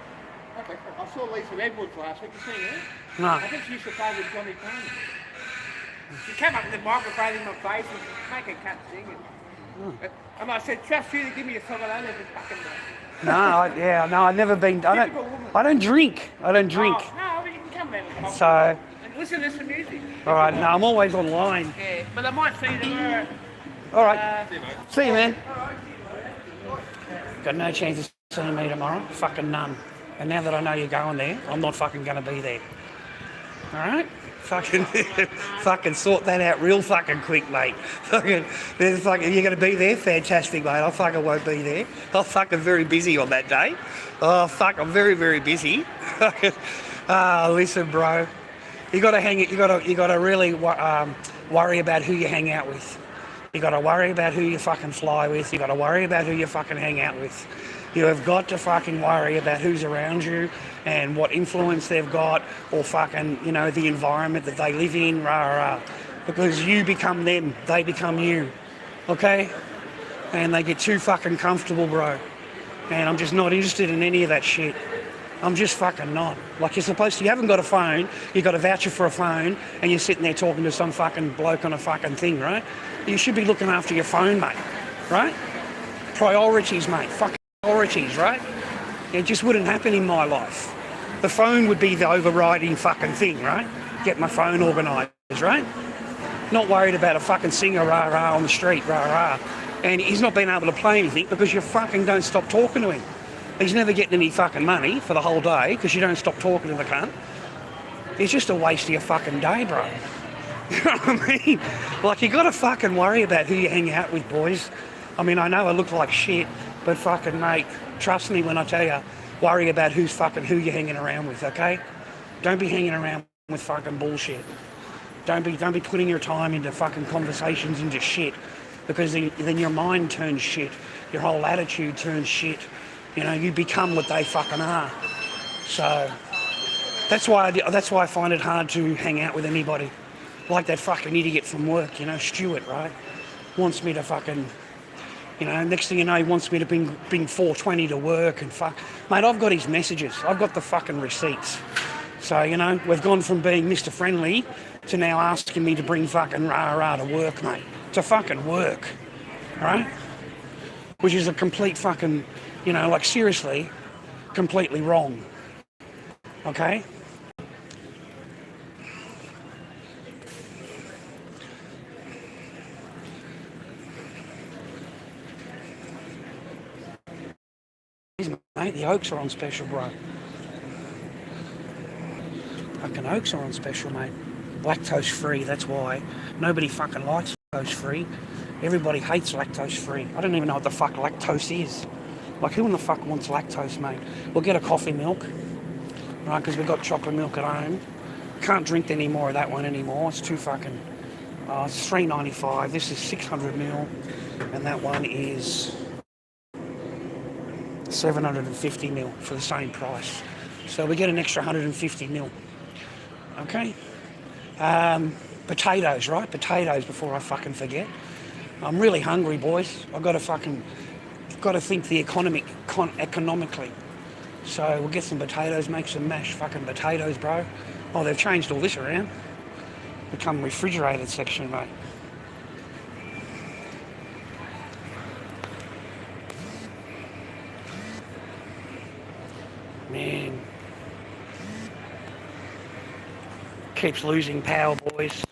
Okay. I saw Lisa Edwards last week. You seen her? No. I think she used to play with Johnny Payne. She came up with the microphone in my face and make a cut singing. And I said, trust you to give me a song alone and fucking No, I've never been. I don't drink. I don't drink. Oh, no, but you can come have a coffee. So, And listen to some music. all right. No, I'm always online. Yeah, but I might see you tomorrow. All right. See you, man. Got no chance of seeing me tomorrow. Fucking none. And now that I know you're going there, I'm not fucking going to be there. All right? Fucking sort that out real fucking quick, mate. You're going to be there? Fantastic, mate. I fucking won't be there. I'm fucking very busy on that day. Oh, fuck, I'm very, very busy. Listen, bro. You got to really worry about who you hang out with. You got to worry about who you fucking fly with. You got to worry about who you fucking hang out with. You have got to fucking worry about who's around you and what influence they've got, or fucking, the environment that they live in, because you become them, they become you, okay? And they get too fucking comfortable, bro. And I'm just not interested in any of that shit. I'm just fucking not. Like, you haven't got a phone, you've got a voucher for a phone, and you're sitting there talking to some fucking bloke on a fucking thing, right? You should be looking after your phone, mate, right? Priorities, mate, fucking priorities, right? It just wouldn't happen in my life. The phone would be the overriding fucking thing, right? Get my phone organised, right? Not worried about a fucking singer rah-rah on the street, rah-rah. And he's not been able to play anything because you fucking don't stop talking to him. He's never getting any fucking money for the whole day because you don't stop talking to the cunt. It's just a waste of your fucking day, bro. You know what I mean? Like, you got to fucking worry about who you hang out with, boys. I mean, I know I look like shit, but fucking, mate, trust me when I tell you, worry about who you're hanging around with, okay? Don't be hanging around with fucking bullshit. Don't be putting your time into fucking conversations into shit, because then your mind turns shit. Your whole attitude turns shit. You become what they fucking are. So that's why I find it hard to hang out with anybody. Like that fucking idiot from work, Stuart, right? Wants me to fucking, next thing you know, he wants me to bring 420 to work and fuck. Mate, I've got his messages. I've got the fucking receipts. So, we've gone from being Mr. Friendly to now asking me to bring fucking rah-rah to work, mate. To fucking work, right? Which is a complete fucking, seriously, completely wrong. Okay? Mate, the oaks are on special, bro. Fucking oaks are on special, mate. Lactose free, that's why. Nobody fucking likes lactose free. Everybody hates lactose free. I don't even know what the fuck lactose is. Like, who in the fuck wants lactose, mate? We'll get a coffee milk, right? Because we've got chocolate milk at home. Can't drink any more of that one anymore. It's too fucking. It's $3.95. This is 600 ml, and that one is 750 mil for the same price. So we get an extra 150 mil. Okay? Potatoes, right? Potatoes before I fucking forget. I'm really hungry, boys. I've got to think the economically. So we'll get some potatoes, make some mashed fucking potatoes, bro. Oh, they've changed all this around. Become refrigerated section, mate. Man. Keeps losing power, boys.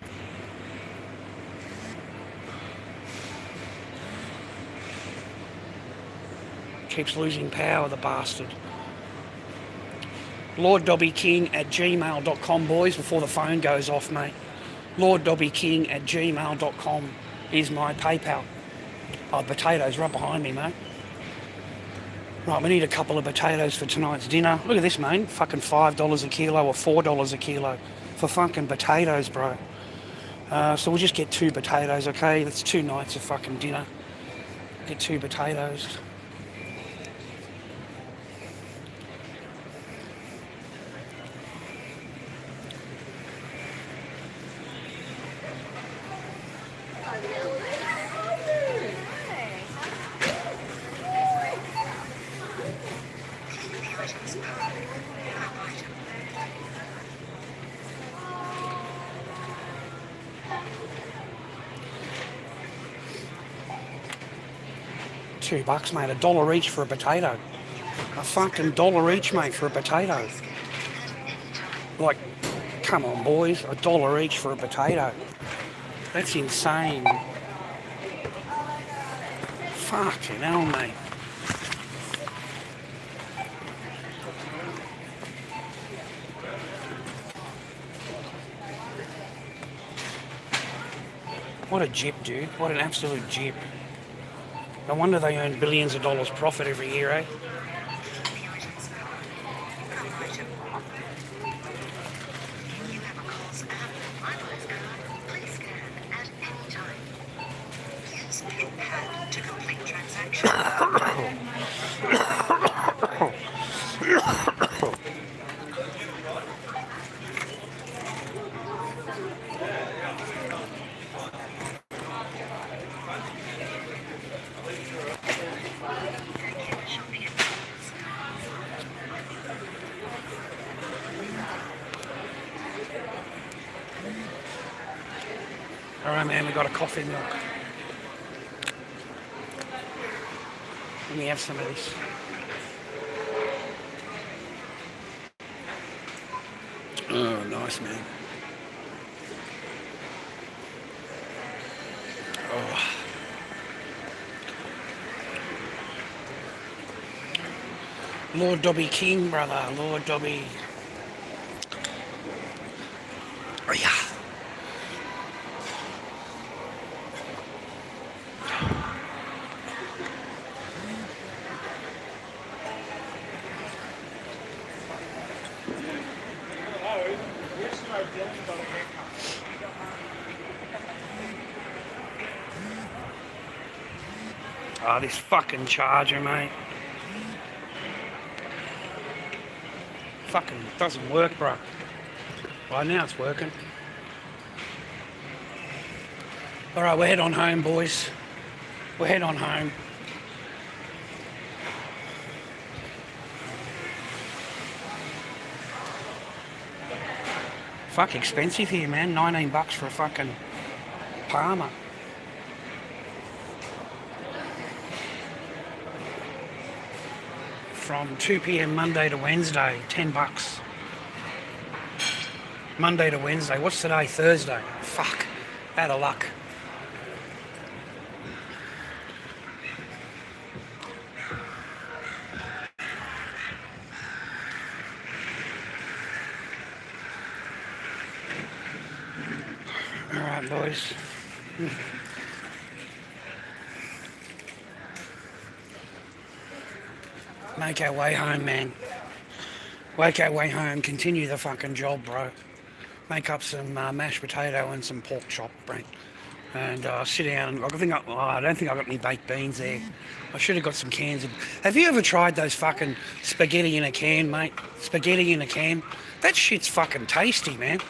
Keeps losing power, the bastard. lorddobbyking@gmail.com, boys, before the phone goes off, mate. lorddobbyking@gmail.com is my PayPal. Oh, potatoes right behind me, mate. Right, we need a couple of potatoes for tonight's dinner. Look at this, mate. Fucking $5 a kilo or $4 a kilo for fucking potatoes, bro. So we'll just get 2 potatoes, okay? That's 2 nights of fucking dinner. Get 2 potatoes. $2, mate. $1 each for a potato. A fucking dollar each, mate, for a potato. Like, come on, boys. $1 each for a potato. That's insane. Fucking hell, mate. What a jip, dude. What an absolute jip. No wonder they earn billions of dollars profit every year, eh? Alright, man, we got a coffee milk. Let me have some of this. Oh, nice, man. Oh. Lord Dobby King, brother. Lord Dobby. Oh, yeah. Oh, this fucking charger, mate. Fucking doesn't work, bro. Right now it's working. Alright, we're head on home, boys. We're head on home. Fuck expensive here, man. $19 for a fucking Palmer. From 2 p.m. Monday to Wednesday, $10. Monday to Wednesday. What's today? Thursday. Fuck. Out of luck. All right, boys. Make our way home, man. Make our way home. Continue the fucking job, bro. Make up some mashed potato and some pork chop, Brent. And sit down. I don't think I got any baked beans there. I should have got some cans. Have you ever tried those fucking spaghetti in a can, mate? Spaghetti in a can? That shit's fucking tasty, man.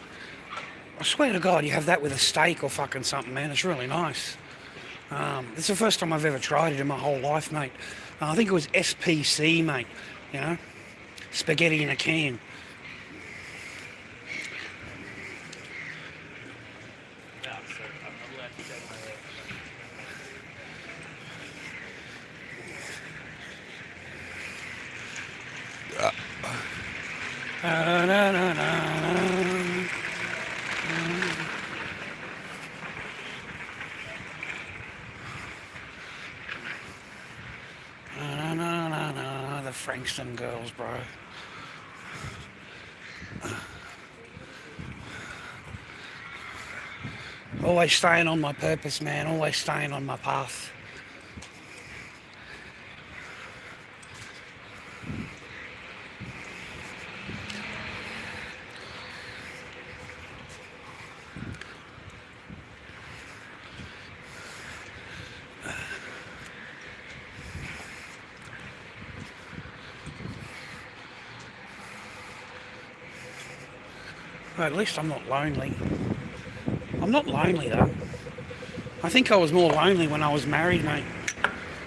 I swear to God, you have that with a steak or fucking something, man. It's really nice. It's the first time I've ever tried it in my whole life, mate. I think it was SPC, mate. You know? Spaghetti in a can. The Frankston girls, bro. Always staying on my purpose, man. Always staying on my path. Well, at least I'm not lonely. I'm not lonely though. I think I was more lonely when I was married, mate,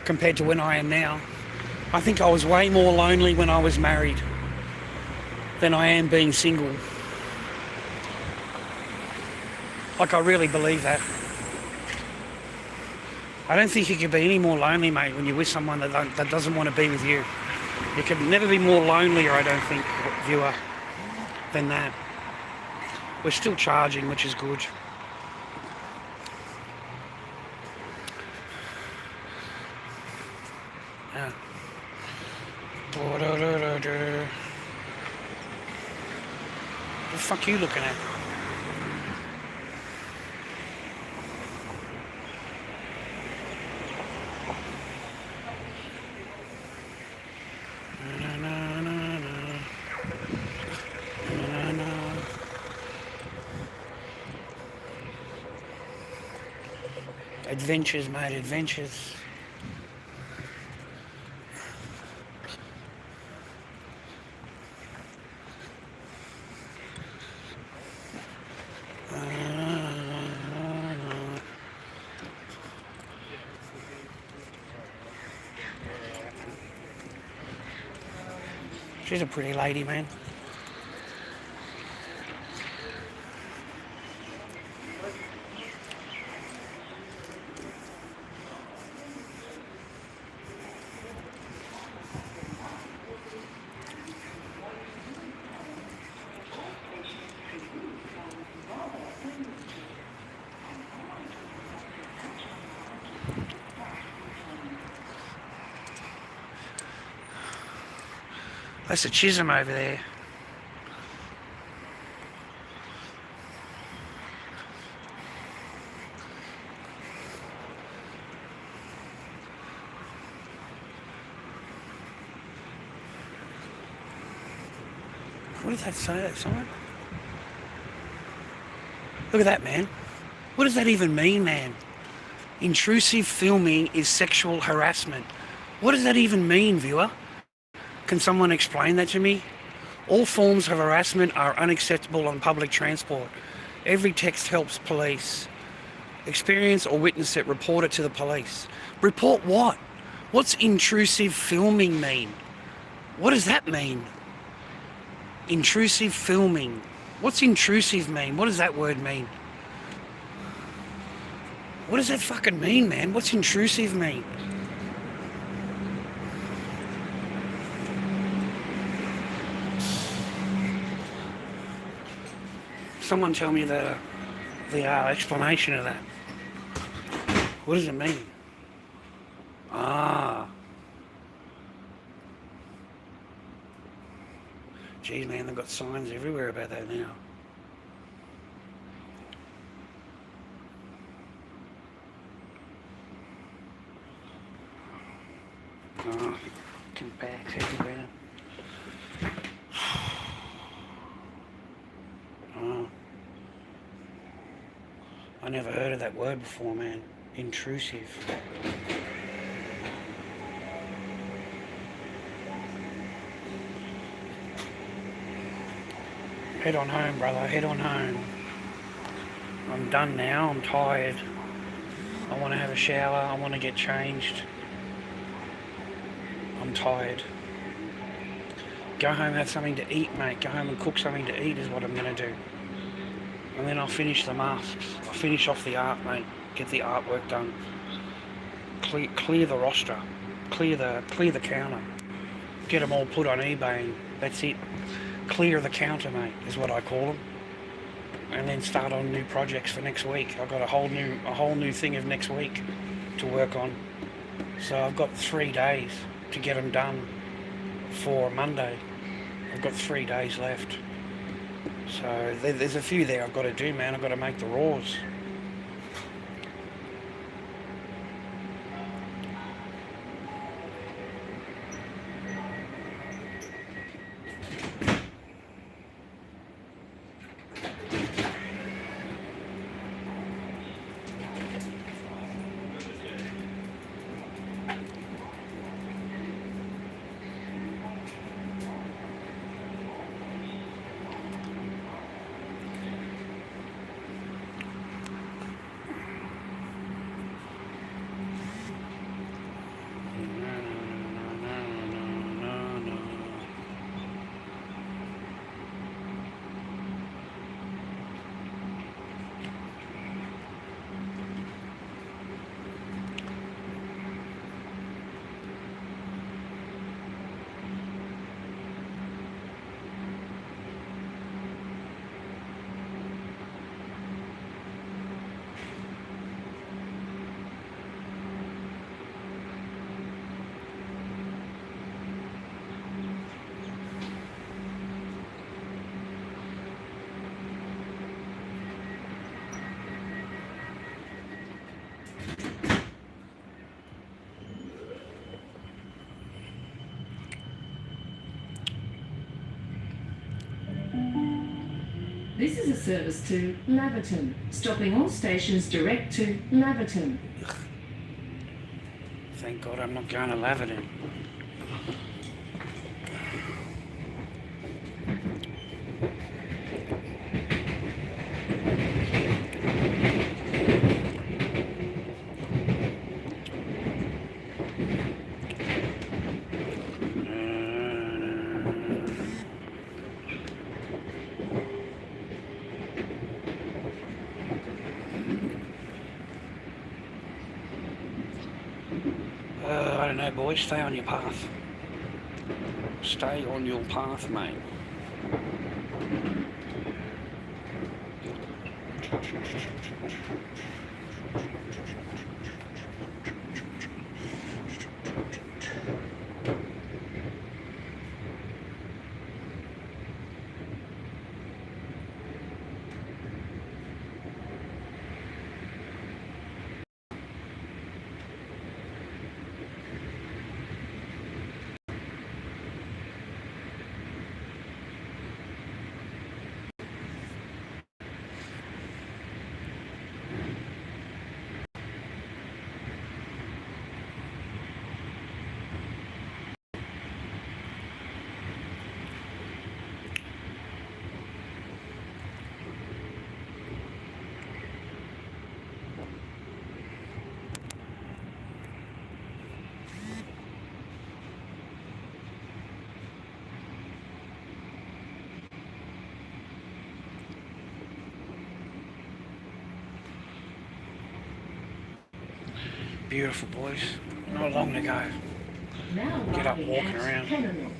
compared to when I am now. I think I was way more lonely when I was married than I am being single. Like, I really believe that. I don't think you could be any more lonely, mate, when you're with someone that doesn't want to be with you. You could never be more lonelier, I don't think, viewer, than that. We're still charging, which is good. Yeah. What the fuck are you looking at? Adventures, mate, adventures. She's a pretty lady, man. That's a Chisholm over there. What does that say, that sign? Look at that, man. What does that even mean, man? Intrusive filming is sexual harassment. What does that even mean, viewer? Can someone explain that to me? All forms of harassment are unacceptable on public transport. Every text helps police. Experience or witness it, report it to the police. Report what? What's intrusive filming mean? What does that mean? Intrusive filming. What's intrusive mean? What does that word mean? What does that fucking mean, man? What's intrusive mean? Someone tell me the explanation of that. What does it mean? Ah. Geez, man, they've got signs everywhere about that now. Oh, fucking bags everywhere. Oh. I never heard of that word before, man. Intrusive. Head on home, brother. Head on home. I'm done now. I'm tired. I want to have a shower. I want to get changed. I'm tired. Go home, have something to eat, mate. Go home and cook something to eat is what I'm going to do. And then I'll finish the masks. I'll finish off the art, mate. Get the artwork done. Clear the roster. Clear the counter. Get them all put on eBay and that's it. Clear the counter, mate, is what I call them. And then start on new projects for next week. I've got a whole new thing of next week to work on. So I've got 3 days to get them done for Monday. I've got 3 days left. So there's a few there I've got to do, man. I've got to make the raws. This is a service to Laverton, stopping all stations direct to Laverton. Thank God I'm not going to Laverton. I don't know, boys. Stay on your path. Stay on your path, mate. Beautiful, boys. Not long to go. Now Get up arriving walking at around. Penrith.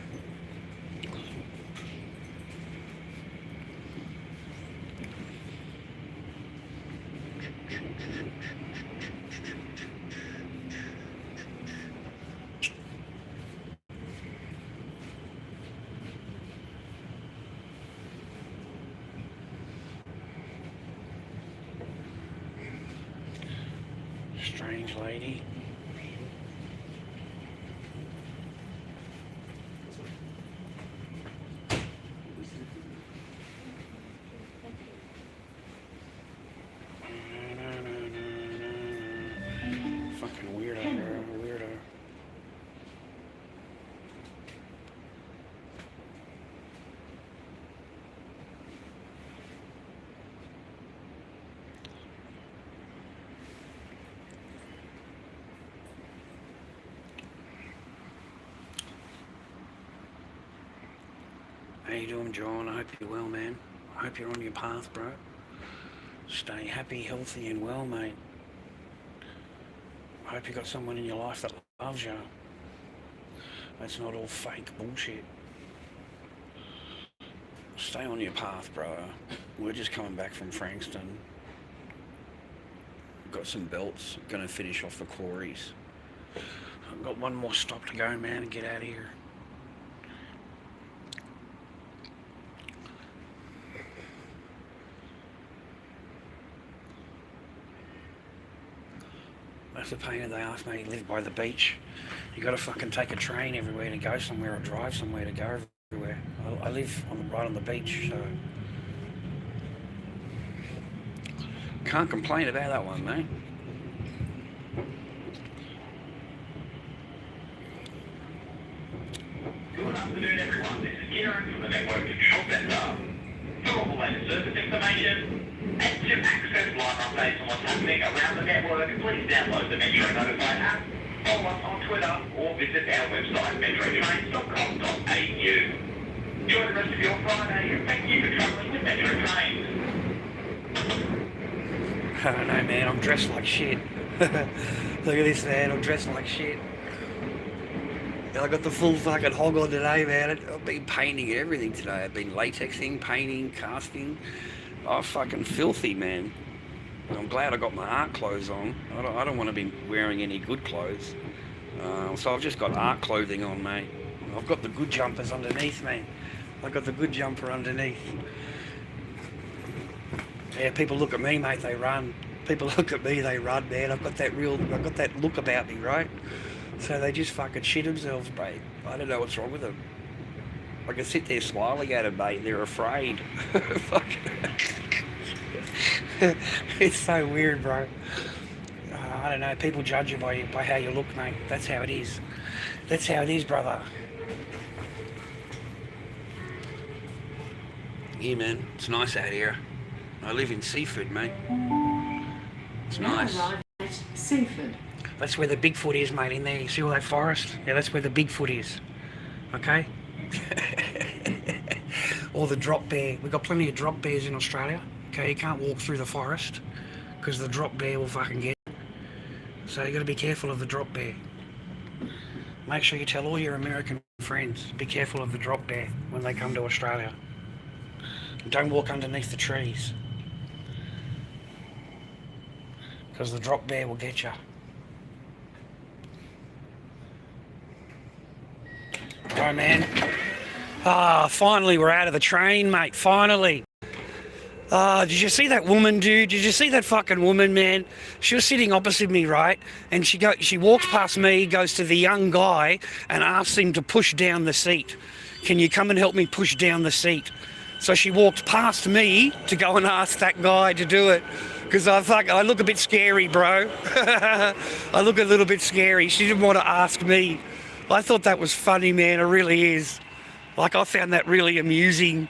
Strange lady. Fucking weirdo, bro. Weirdo. How you doing, John? I hope you're well, man. I hope you're on your path, bro. Stay happy, healthy, and well, mate. I hope you got someone in your life that loves you. That's not all fake bullshit. Stay on your path, bro. We're just coming back from Frankston. Got some belts. Gonna finish off the quarries. I've got one more stop to go, man, and get out of here. That's the pain in the ass, mate. You live by the beach. You got to fucking take a train everywhere to go somewhere or drive somewhere to go everywhere. I live right on the beach, so can't complain about that one, mate. Good afternoon, everyone. This is Kieran from the Network Control Centre. For all the latest service information and to access live updates on what's happening around the network, please download the Metro Notify app, follow us on Twitter, or visit our website, metrotrains.com.au. Enjoy the rest of your Friday, and thank you for travelling with Metro Trains. I don't know, man. I'm dressed like shit. Look at this, man. I'm dressed like shit. I got the full fucking hog on today, man. I've been painting everything today. I've been latexing, painting, casting. I'm fucking filthy, man. I'm glad I got my art clothes on. I don't want to be wearing any good clothes. So I've just got art clothing on, mate. I've got the good jumpers underneath, mate. I've got the good jumper underneath. Yeah, people look at me, mate, they run. People look at me, they run, man. I've got that look about me, right? So they just fucking shit themselves, mate. I don't know what's wrong with them. I can sit there smiling at them, mate. They're afraid. Fuck. It's so weird, bro. I don't know. People judge you by how you look, mate. That's how it is. That's how it is, brother. Yeah, man. It's nice out here. I live in Seaford, mate. It's nice. Now arrive at Seaford. That's where the Bigfoot is, mate, in there. You see all that forest? Yeah, that's where the Bigfoot is. Okay? Or the drop bear. We've got plenty of drop bears in Australia. Okay, you can't walk through the forest because the drop bear will fucking get you. So you got to be careful of the drop bear. Make sure you tell all your American friends, be careful of the drop bear when they come to Australia. Don't walk underneath the trees because the drop bear will get you. Oh man. Finally we're out of the train, mate. Finally. Did you see that woman, dude? Did you see that fucking woman, man? She was sitting opposite me, right? And she walks past me, goes to the young guy and asks him to push down the seat. Can you come and help me push down the seat? So she walked past me to go and ask that guy to do it. Because I look a bit scary, bro. I look a little bit scary. She didn't want to ask me. I thought that was funny, man. It really is. Like, I found that really amusing.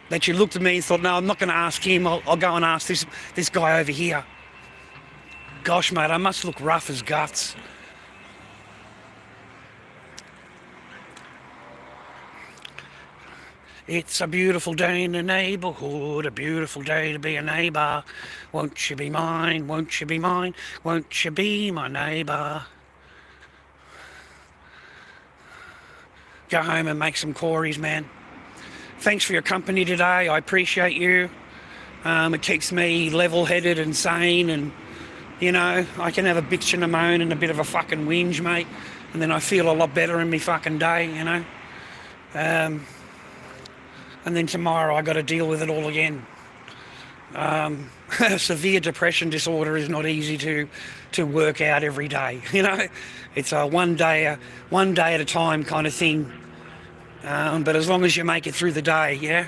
That you looked at me and thought, no, I'm not going to ask him. I'll go and ask this guy over here. Gosh, mate, I must look rough as guts. It's a beautiful day in the neighbourhood, a beautiful day to be a neighbour. Won't you be mine? Won't you be mine? Won't you be my neighbour? Go home and make some Corys, man. Thanks for your company today. I appreciate you. It keeps me level-headed and sane, and, you know, I can have a bitch and a moan and a bit of a fucking whinge, mate, and then I feel a lot better in me fucking day, you know. And then tomorrow I got to deal with it all again. Severe depression disorder is not easy to work out every day, you know. It's a one day at a time kind of thing. But as long as you make it through the day, yeah,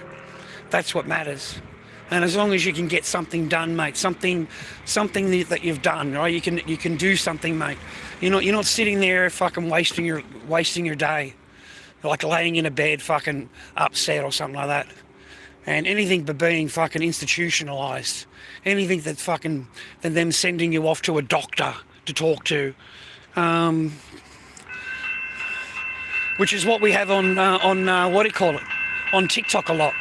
that's what matters. And as long as you can get something done, mate, something that you've done, right? You can do something, mate. You're not sitting there fucking wasting your day, like laying in a bed fucking upset or something like that. And anything but being fucking institutionalised, anything that fucking than them sending you off to a doctor to talk to. Which is what we have on what do you call it? On TikTok a lot.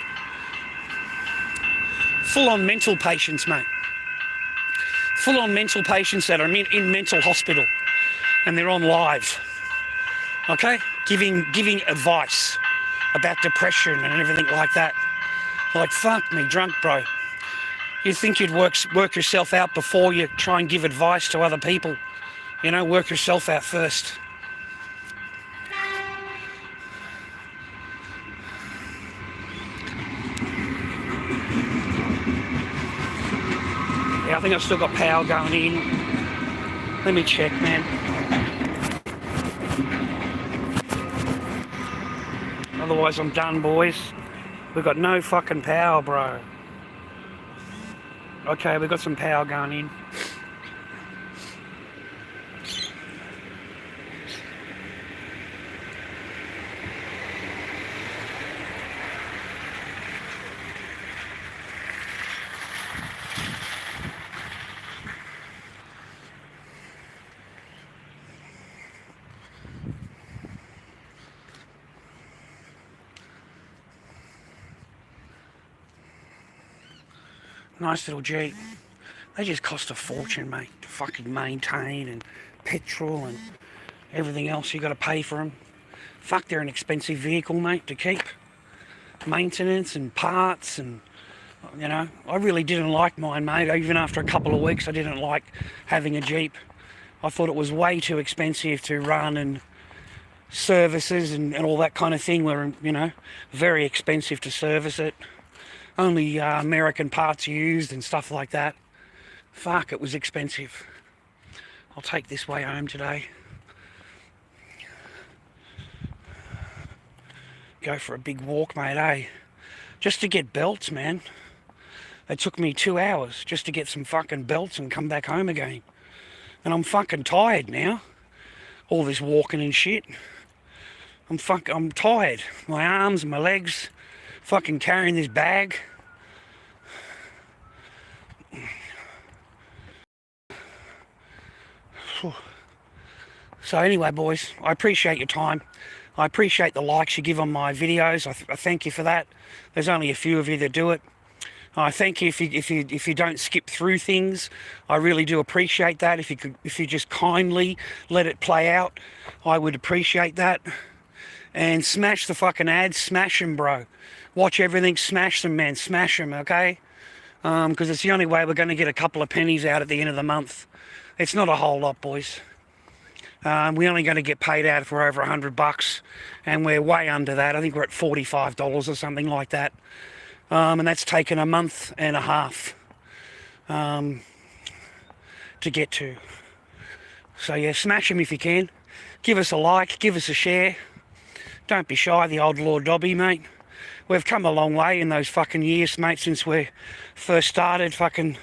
Full-on mental patients, mate. Full-on mental patients that are in mental hospital, and they're on live. Okay, giving advice about depression and everything like that. Like, fuck me, drunk, bro. You think you'd work yourself out before you try and give advice to other people? You know, work yourself out first. Yeah, I think I've still got power going in. Let me check, man. Otherwise I'm done, boys. We've got no fucking power, bro. Okay, we've got some power going in. Nice little Jeep. They just cost a fortune, mate, to fucking maintain, and petrol and everything else you got to pay for them. Fuck, they're an expensive vehicle, mate, to keep. Maintenance and parts, and, you know, I really didn't like mine, mate. Even after a couple of weeks, I didn't like having a Jeep. I thought it was way too expensive to run, and services and all that kind of thing were, you know, very expensive to service it. Only American parts used and stuff like that. Fuck, it was expensive. I'll take this way home today. Go for a big walk, mate, eh? Just to get belts, man. It took me 2 hours just to get some fucking belts and come back home again. And I'm fucking tired now. All this walking and shit. I'm tired. My arms and my legs. Fucking carrying this bag. So anyway, boys, I appreciate your time. I appreciate the likes you give on my videos. I thank you for that. There's only a few of you that do it. I thank you if you don't skip through things. I really do appreciate that. If you just kindly let it play out, I would appreciate that. And smash the fucking ads, smash them, bro. Watch everything, smash them, man, smash them, okay? Because it's the only way we're going to get a couple of pennies out at the end of the month. It's not a whole lot, boys. We're only going to get paid out for over $100, and we're way under that. I think we're at $45 or something like that. And that's taken a month and a half to get to. So yeah, smash them if you can. Give us a like, give us a share. Don't be shy, the old Lord Dobby, mate. We've come a long way in those fucking years, mate, since we first started fucking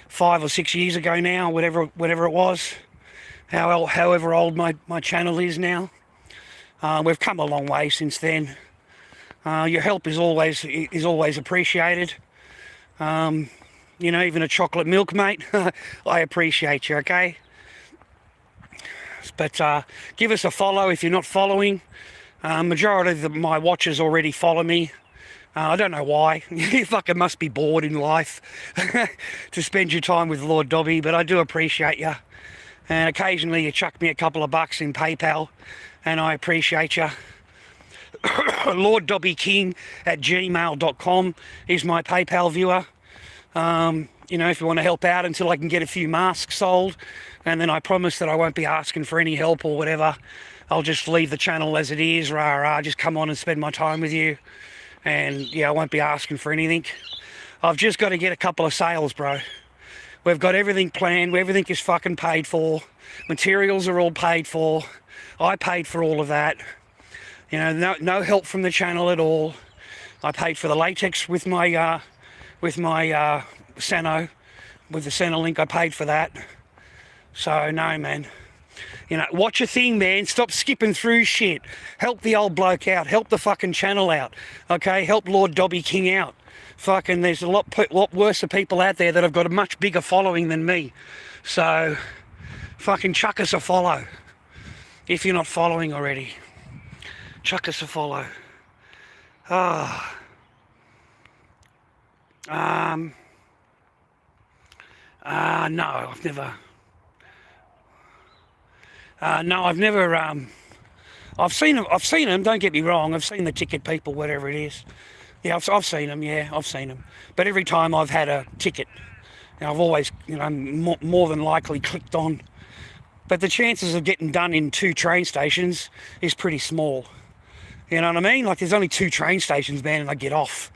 5 or 6 years ago now, whatever it was. However old my channel is now. We've come a long way since then. Your help is always appreciated. You know, even a chocolate milk, mate. I appreciate you, okay? But give us a follow if you're not following. Majority of my watchers already follow me. I don't know why. You fucking must be bored in life to spend your time with Lord Dobby, but I do appreciate you. And occasionally you chuck me a couple of bucks in PayPal, and I appreciate you. lorddobbyking@gmail.com is my PayPal viewer. You know, if you want to help out until I can get a few masks sold, and then I promise that I won't be asking for any help or whatever. I'll just leave the channel as it is, just come on and spend my time with you. And yeah, I won't be asking for anything. I've just got to get a couple of sales, bro. We've got everything planned, everything is fucking paid for. Materials are all paid for. I paid for all of that. You know, no help from the channel at all. I paid for the latex with my Sano, with the Centrelink. I paid for that. So no, man. You know, watch your thing, man. Stop skipping through shit. Help the old bloke out. Help the fucking channel out. Okay, help Lord Dobby King out. Fucking, there's a lot worse people out there that have got a much bigger following than me. So, fucking chuck us a follow. If you're not following already. Chuck us a follow. No, I've never. I've seen them. Don't get me wrong. I've seen the ticket people, whatever it is. Yeah, I've seen them. Yeah, I've seen them. But every time I've had a ticket, I've always, you know, more than likely clicked on. But the chances of getting done in 2 train stations is pretty small. You know what I mean? Like, there's only 2 train stations, man, and I get off.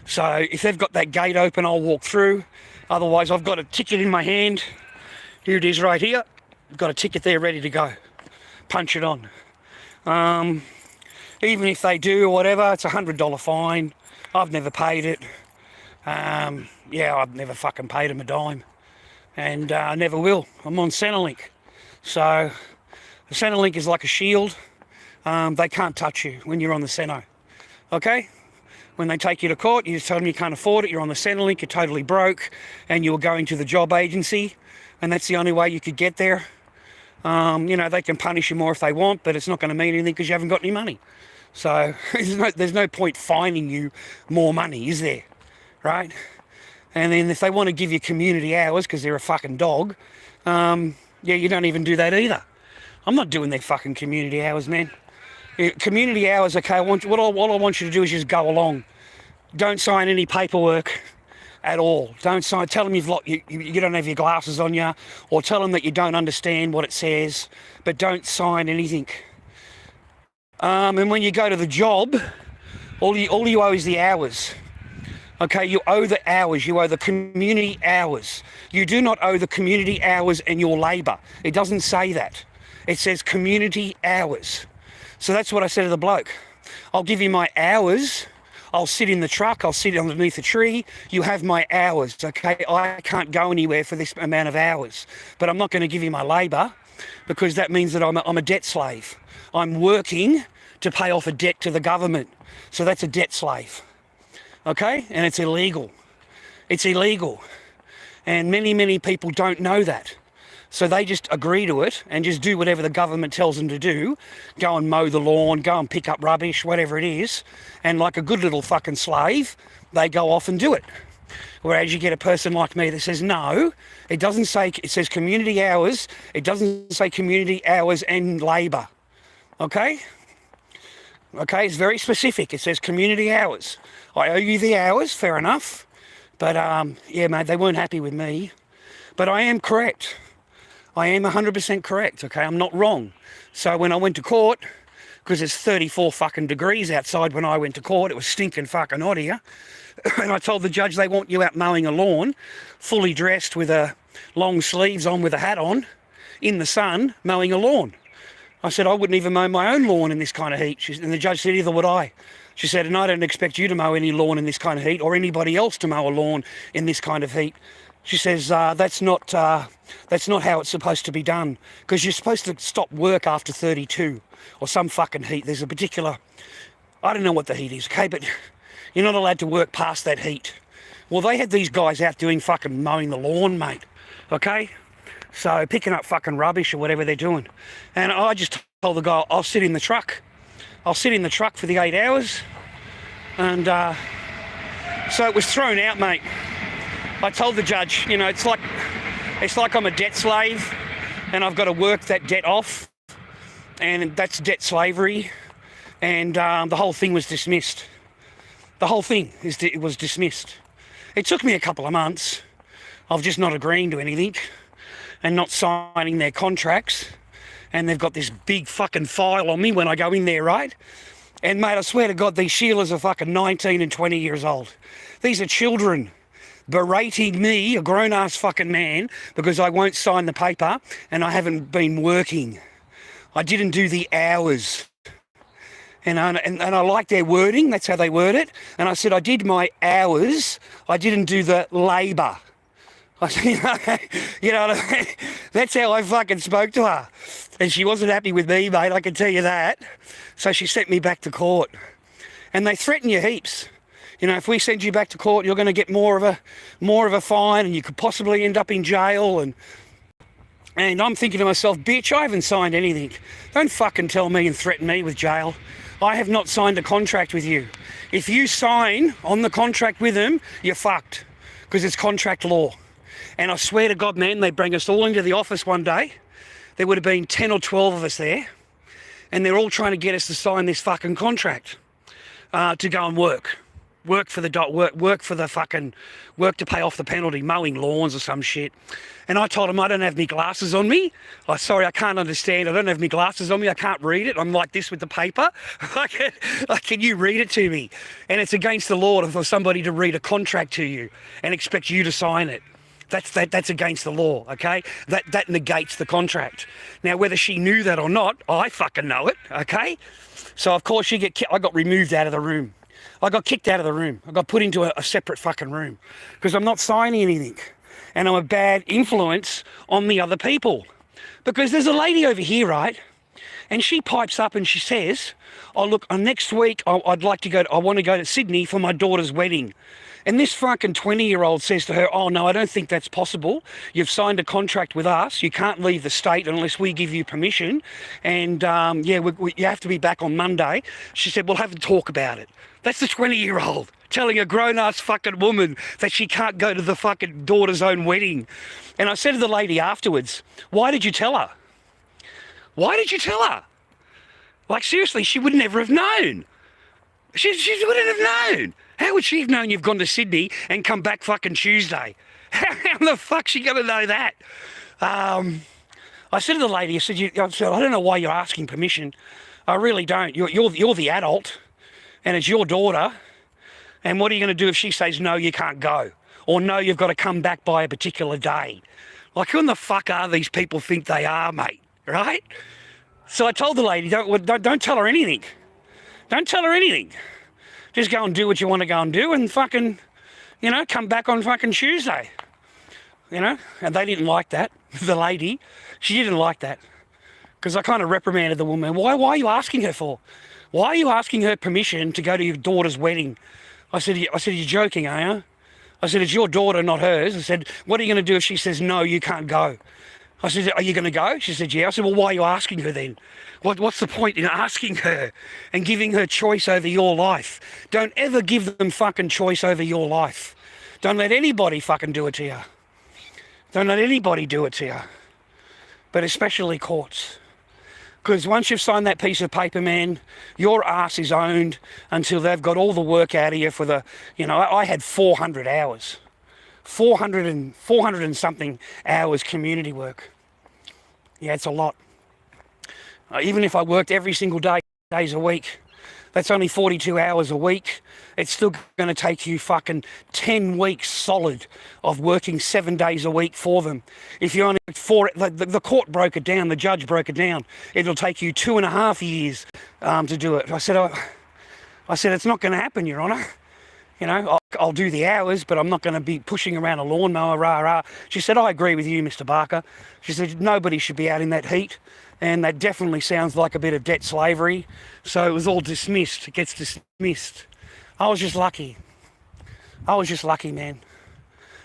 So if they've got that gate open, I'll walk through. Otherwise, I've got a ticket in my hand. Here it is right here. I've got a ticket there ready to go. Punch it on. Even if they do or whatever, it's $100 fine. I've never paid it. Yeah, I've never fucking paid them a dime. And I never will. I'm on Centrelink. So the Centrelink is like a shield. They can't touch you when you're on the Centro. Okay? When they take you to court, you just tell them you can't afford it, you're on the Centrelink, you're totally broke, and you were going to the job agency, and that's the only way you could get there. You know, they can punish you more if they want, but it's not going to mean anything because you haven't got any money. So there's no point fining you more money, is there? Right? And then if they want to give you community hours because they're a fucking dog, yeah, you don't even do that either. I'm not doing their fucking community hours, man. Community hours, okay, what I want you to do is just go along. Don't sign any paperwork at all. Don't sign. Tell them you don't have your glasses on you, or tell them that you don't understand what it says, but don't sign anything. And when you go to the job, all you owe is the hours. Okay, you owe the hours. You owe the community hours. You do not owe the community hours and your labour. It doesn't say that. It says community hours. So that's what I said to the bloke. I'll give you my hours. I'll sit in the truck, I'll sit underneath a tree, you have my hours, okay? I can't go anywhere for this amount of hours, but I'm not going to give you my labour because that means that I'm a debt slave. I'm working to pay off a debt to the government, so that's a debt slave, okay? And it's illegal. It's illegal. And many, many people don't know that. So they just agree to it and just do whatever the government tells them to do. Go and mow the lawn, go and pick up rubbish, whatever it is. And like a good little fucking slave, they go off and do it. Whereas you get a person like me that says, no, it doesn't say, it says community hours. It doesn't say community hours and labour. Okay? Okay, it's very specific. It says community hours. I owe you the hours, fair enough. But yeah, mate, they weren't happy with me. But I am correct. I am 100% correct, okay? I'm not wrong. So when I went to court, because it's 34 fucking degrees outside when I went to court, it was stinking fucking hot here, and I told the judge they want you out mowing a lawn, fully dressed with a long sleeves on with a hat on, in the sun, mowing a lawn. I said, I wouldn't even mow my own lawn in this kind of heat. And the judge said, either would I. She said, and I don't expect you to mow any lawn in this kind of heat, or anybody else to mow a lawn in this kind of heat. She says, that's not how it's supposed to be done, because you're supposed to stop work after 32 or some fucking heat. There's a particular, I don't know what the heat is, okay, but you're not allowed to work past that heat. Well, they had these guys out doing fucking mowing the lawn, mate, okay? So picking up fucking rubbish or whatever they're doing. And I just told the guy, I'll sit in the truck. I'll sit in the truck for the 8 hours. And so it was thrown out, mate. I told the judge, you know, it's like I'm a debt slave and I've got to work that debt off, and that's debt slavery, and the whole thing was dismissed. The whole thing was dismissed. It took me a couple of months of just not agreeing to anything and not signing their contracts, and they've got this big fucking file on me when I go in there, right? And mate, I swear to God, these Sheilas are fucking 19 and 20 years old. These are children berating me, a grown-ass fucking man, because I won't sign the paper and I haven't been working. I didn't do the hours. And I like their wording, that's how they word it. And I said, I did my hours, I didn't do the labour. I said, you know what I mean? That's how I fucking spoke to her. And she wasn't happy with me, mate, I can tell you that. So she sent me back to court. And they threaten you heaps. You know, if we send you back to court, you're going to get more of a fine, and you could possibly end up in jail. And I'm thinking to myself, bitch, I haven't signed anything. Don't fucking tell me and threaten me with jail. I have not signed a contract with you. If you sign on the contract with them, you're fucked, because it's contract law. And I swear to God, man, they bring us all into the office one day. There would have been 10 or 12 of us there, and they're all trying to get us to sign this fucking contract to go and work. Work for the fucking work to pay off the penalty, mowing lawns or some shit. And I told him I don't have my glasses on me. Oh, sorry, I can't understand. I don't have my glasses on me. I can't read it. I'm like this with the paper. Can you read it to me? And it's against the law for somebody to read a contract to you and expect you to sign it. That's against the law, okay? That negates the contract. Now, whether she knew that or not, I fucking know it, okay? So, of course, I got removed out of the room. I got kicked out of the room. I got put into a separate fucking room because I'm not signing anything, and I'm a bad influence on the other people. Because there's a lady over here, right? And she pipes up and she says, oh, look, next week I want to go to Sydney for my daughter's wedding. And this fucking 20-year-old says to her, oh, no, I don't think that's possible. You've signed a contract with us. You can't leave the state unless we give you permission. And, you have to be back on Monday. She said, we'll have a talk about it. That's the 20-year-old telling a grown-ass fucking woman that she can't go to the fucking daughter's own wedding. And I said to the lady afterwards, why did you tell her? Why did you tell her? Like, seriously, she would never have known. She wouldn't have known. How would she have known you've gone to Sydney and come back fucking Tuesday? How the fuck's she going to know that? I said to the lady, I said, I don't know why you're asking permission. I really don't. You're the adult, and it's your daughter. And what are you going to do if she says, no, you can't go? Or no, you've got to come back by a particular day? Like, who in the fuck are these people think they are, mate? Right? So I told the lady, don't tell her anything. Don't tell her anything. Just go and do what you want to go and do and fucking, you know, come back on fucking Tuesday. You know? And they didn't like that. The lady, she didn't like that. Because I kind of reprimanded the woman. Why are you asking her for? Why are you asking her permission to go to your daughter's wedding? I said, you're joking, are you? I said, it's your daughter, not hers. I said, what are you going to do if she says, no, you can't go? I said, are you going to go? She said, yeah. I said, well, why are you asking her then? What's the point in asking her and giving her choice over your life? Don't ever give them fucking choice over your life. Don't let anybody fucking do it to you. Don't let anybody do it to you. But especially courts. Because once you've signed that piece of paper, man, your ass is owned until they've got all the work out of you for the, you know, I had 400 hours. 400 and something hours community work. Yeah, it's a lot. Even if I worked every single day, days a week, that's only 42 hours a week. It's still going to take you fucking 10 weeks solid of working 7 days a week for them. If you only the court broke it down, the judge broke it down. It'll take you 2.5 years to do it. I said, it's not going to happen, Your Honour. You know, I'll do the hours, but I'm not going to be pushing around a lawnmower, rah, rah. She said, I agree with you, Mr. Barker. She said, nobody should be out in that heat. And that definitely sounds like a bit of debt slavery. So it was all dismissed. It gets dismissed. I was just lucky. Man.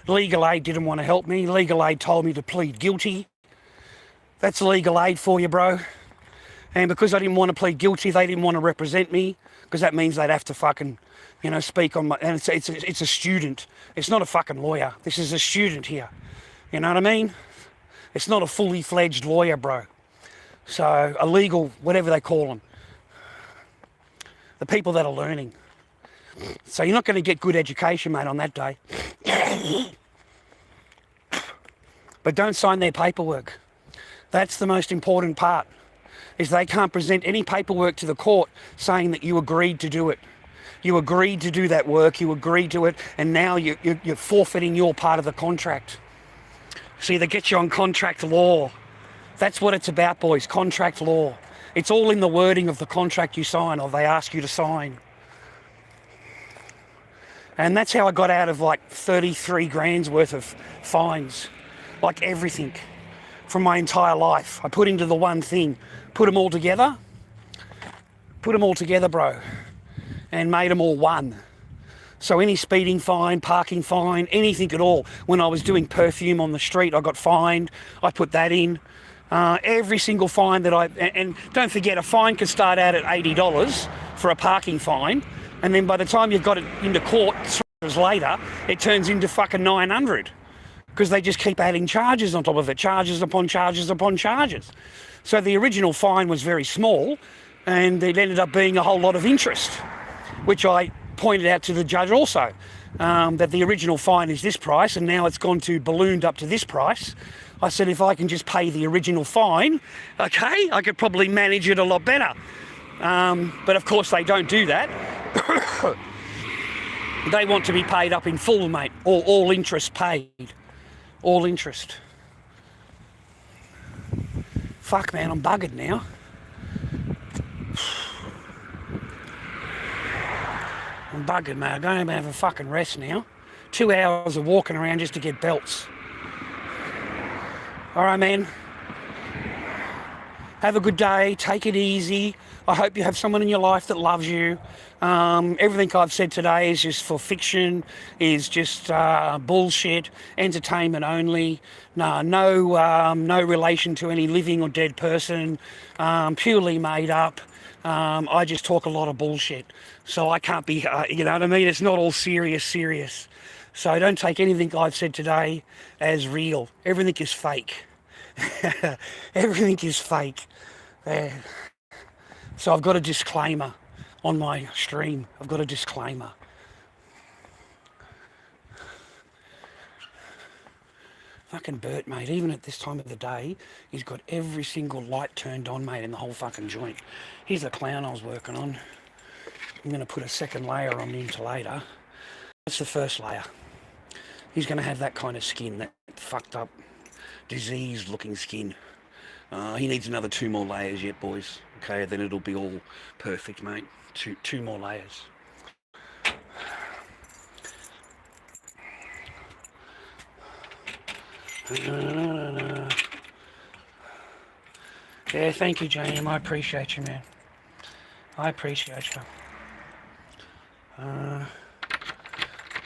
Legal aid didn't want to help me. Legal aid told me to plead guilty. That's legal aid for you, bro. And because I didn't want to plead guilty, they didn't want to represent me, because that means they'd have to fucking, you know, speak on my... And it's a student. It's not a fucking lawyer. This is a student here. You know what I mean? It's not a fully fledged lawyer, bro. So, a legal, whatever they call them. The people that are learning. So you're not going to get good education, mate, on that day. But don't sign their paperwork. That's the most important part, is they can't present any paperwork to the court saying that you agreed to do it. You agreed to do that work, you agreed to it, and now you're forfeiting your part of the contract. See, they get you on contract law. That's what it's about, boys, contract law. It's all in the wording of the contract you sign, or they ask you to sign. And that's how I got out of like 33 grand's worth of fines. Like everything from my entire life. I put into the one thing, put them all together, bro, and made them all one. So any speeding fine, parking fine, anything at all. When I was doing perfume on the street, I got fined. I put that in. Every single fine that and don't forget, a fine can start out at $80 for a parking fine, and then by the time you've got it into court 3 years later, it turns into fucking $900, because they just keep adding charges on top of it, charges upon charges upon charges. So the original fine was very small, and it ended up being a whole lot of interest, which I pointed out to the judge also, that the original fine is this price, and now it's gone to ballooned up to this price. I said, if I can just pay the original fine, okay, I could probably manage it a lot better. But of course they don't do that. They want to be paid up in full, mate. All interest paid. All interest. Fuck, man, I'm buggered now. I'm buggered, mate. I'm going to have a fucking rest now. 2 hours of walking around just to get belts. All right, man. Have a good day. Take it easy. I hope you have someone in your life that loves you. Everything I've said today is just for fiction, is just bullshit, entertainment only. No relation to any living or dead person. Purely made up. I just talk a lot of bullshit. So I can't be, you know what I mean? It's not all serious. So don't take anything I've said today as real. Everything is fake. Everything is fake. So I've got a disclaimer on my stream. I've got a disclaimer. Fucking Bert, mate, even at this time of the day, he's got every single light turned on, mate, in the whole fucking joint. Here's the clown I was working on. I'm going to put a second layer on into later. That's the first layer. He's going to have that kind of skin, that fucked up, diseased looking skin. He needs another 2 more layers yet, boys. Okay, then it'll be all perfect, mate. Two more layers. Yeah, thank you, James. I appreciate you, man. I appreciate you.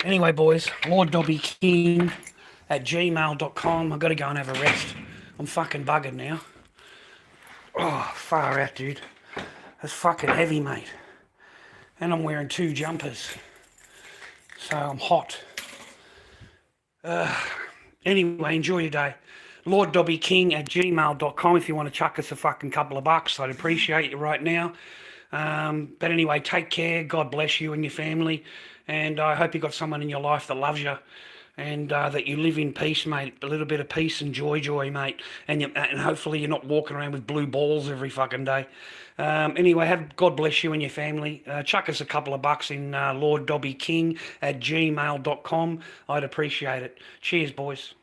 Anyway, boys, lorddobbyking@gmail.com. I've got to go and have a rest. I'm fucking buggered now. Oh, far out, dude. That's fucking heavy, mate. And I'm wearing 2 jumpers. So I'm hot. Anyway, enjoy your day. lorddobbyking@gmail.com if you want to chuck us a fucking couple of bucks. I'd appreciate you right now. But anyway, take care. God bless you and your family. And I hope you got someone in your life that loves you. And that you live in peace, mate. A little bit of peace and joy, mate. And hopefully you're not walking around with blue balls every fucking day. Anyway, God bless you and your family. Chuck us a couple of bucks in lorddobbyking@gmail.com. I'd appreciate it. Cheers, boys.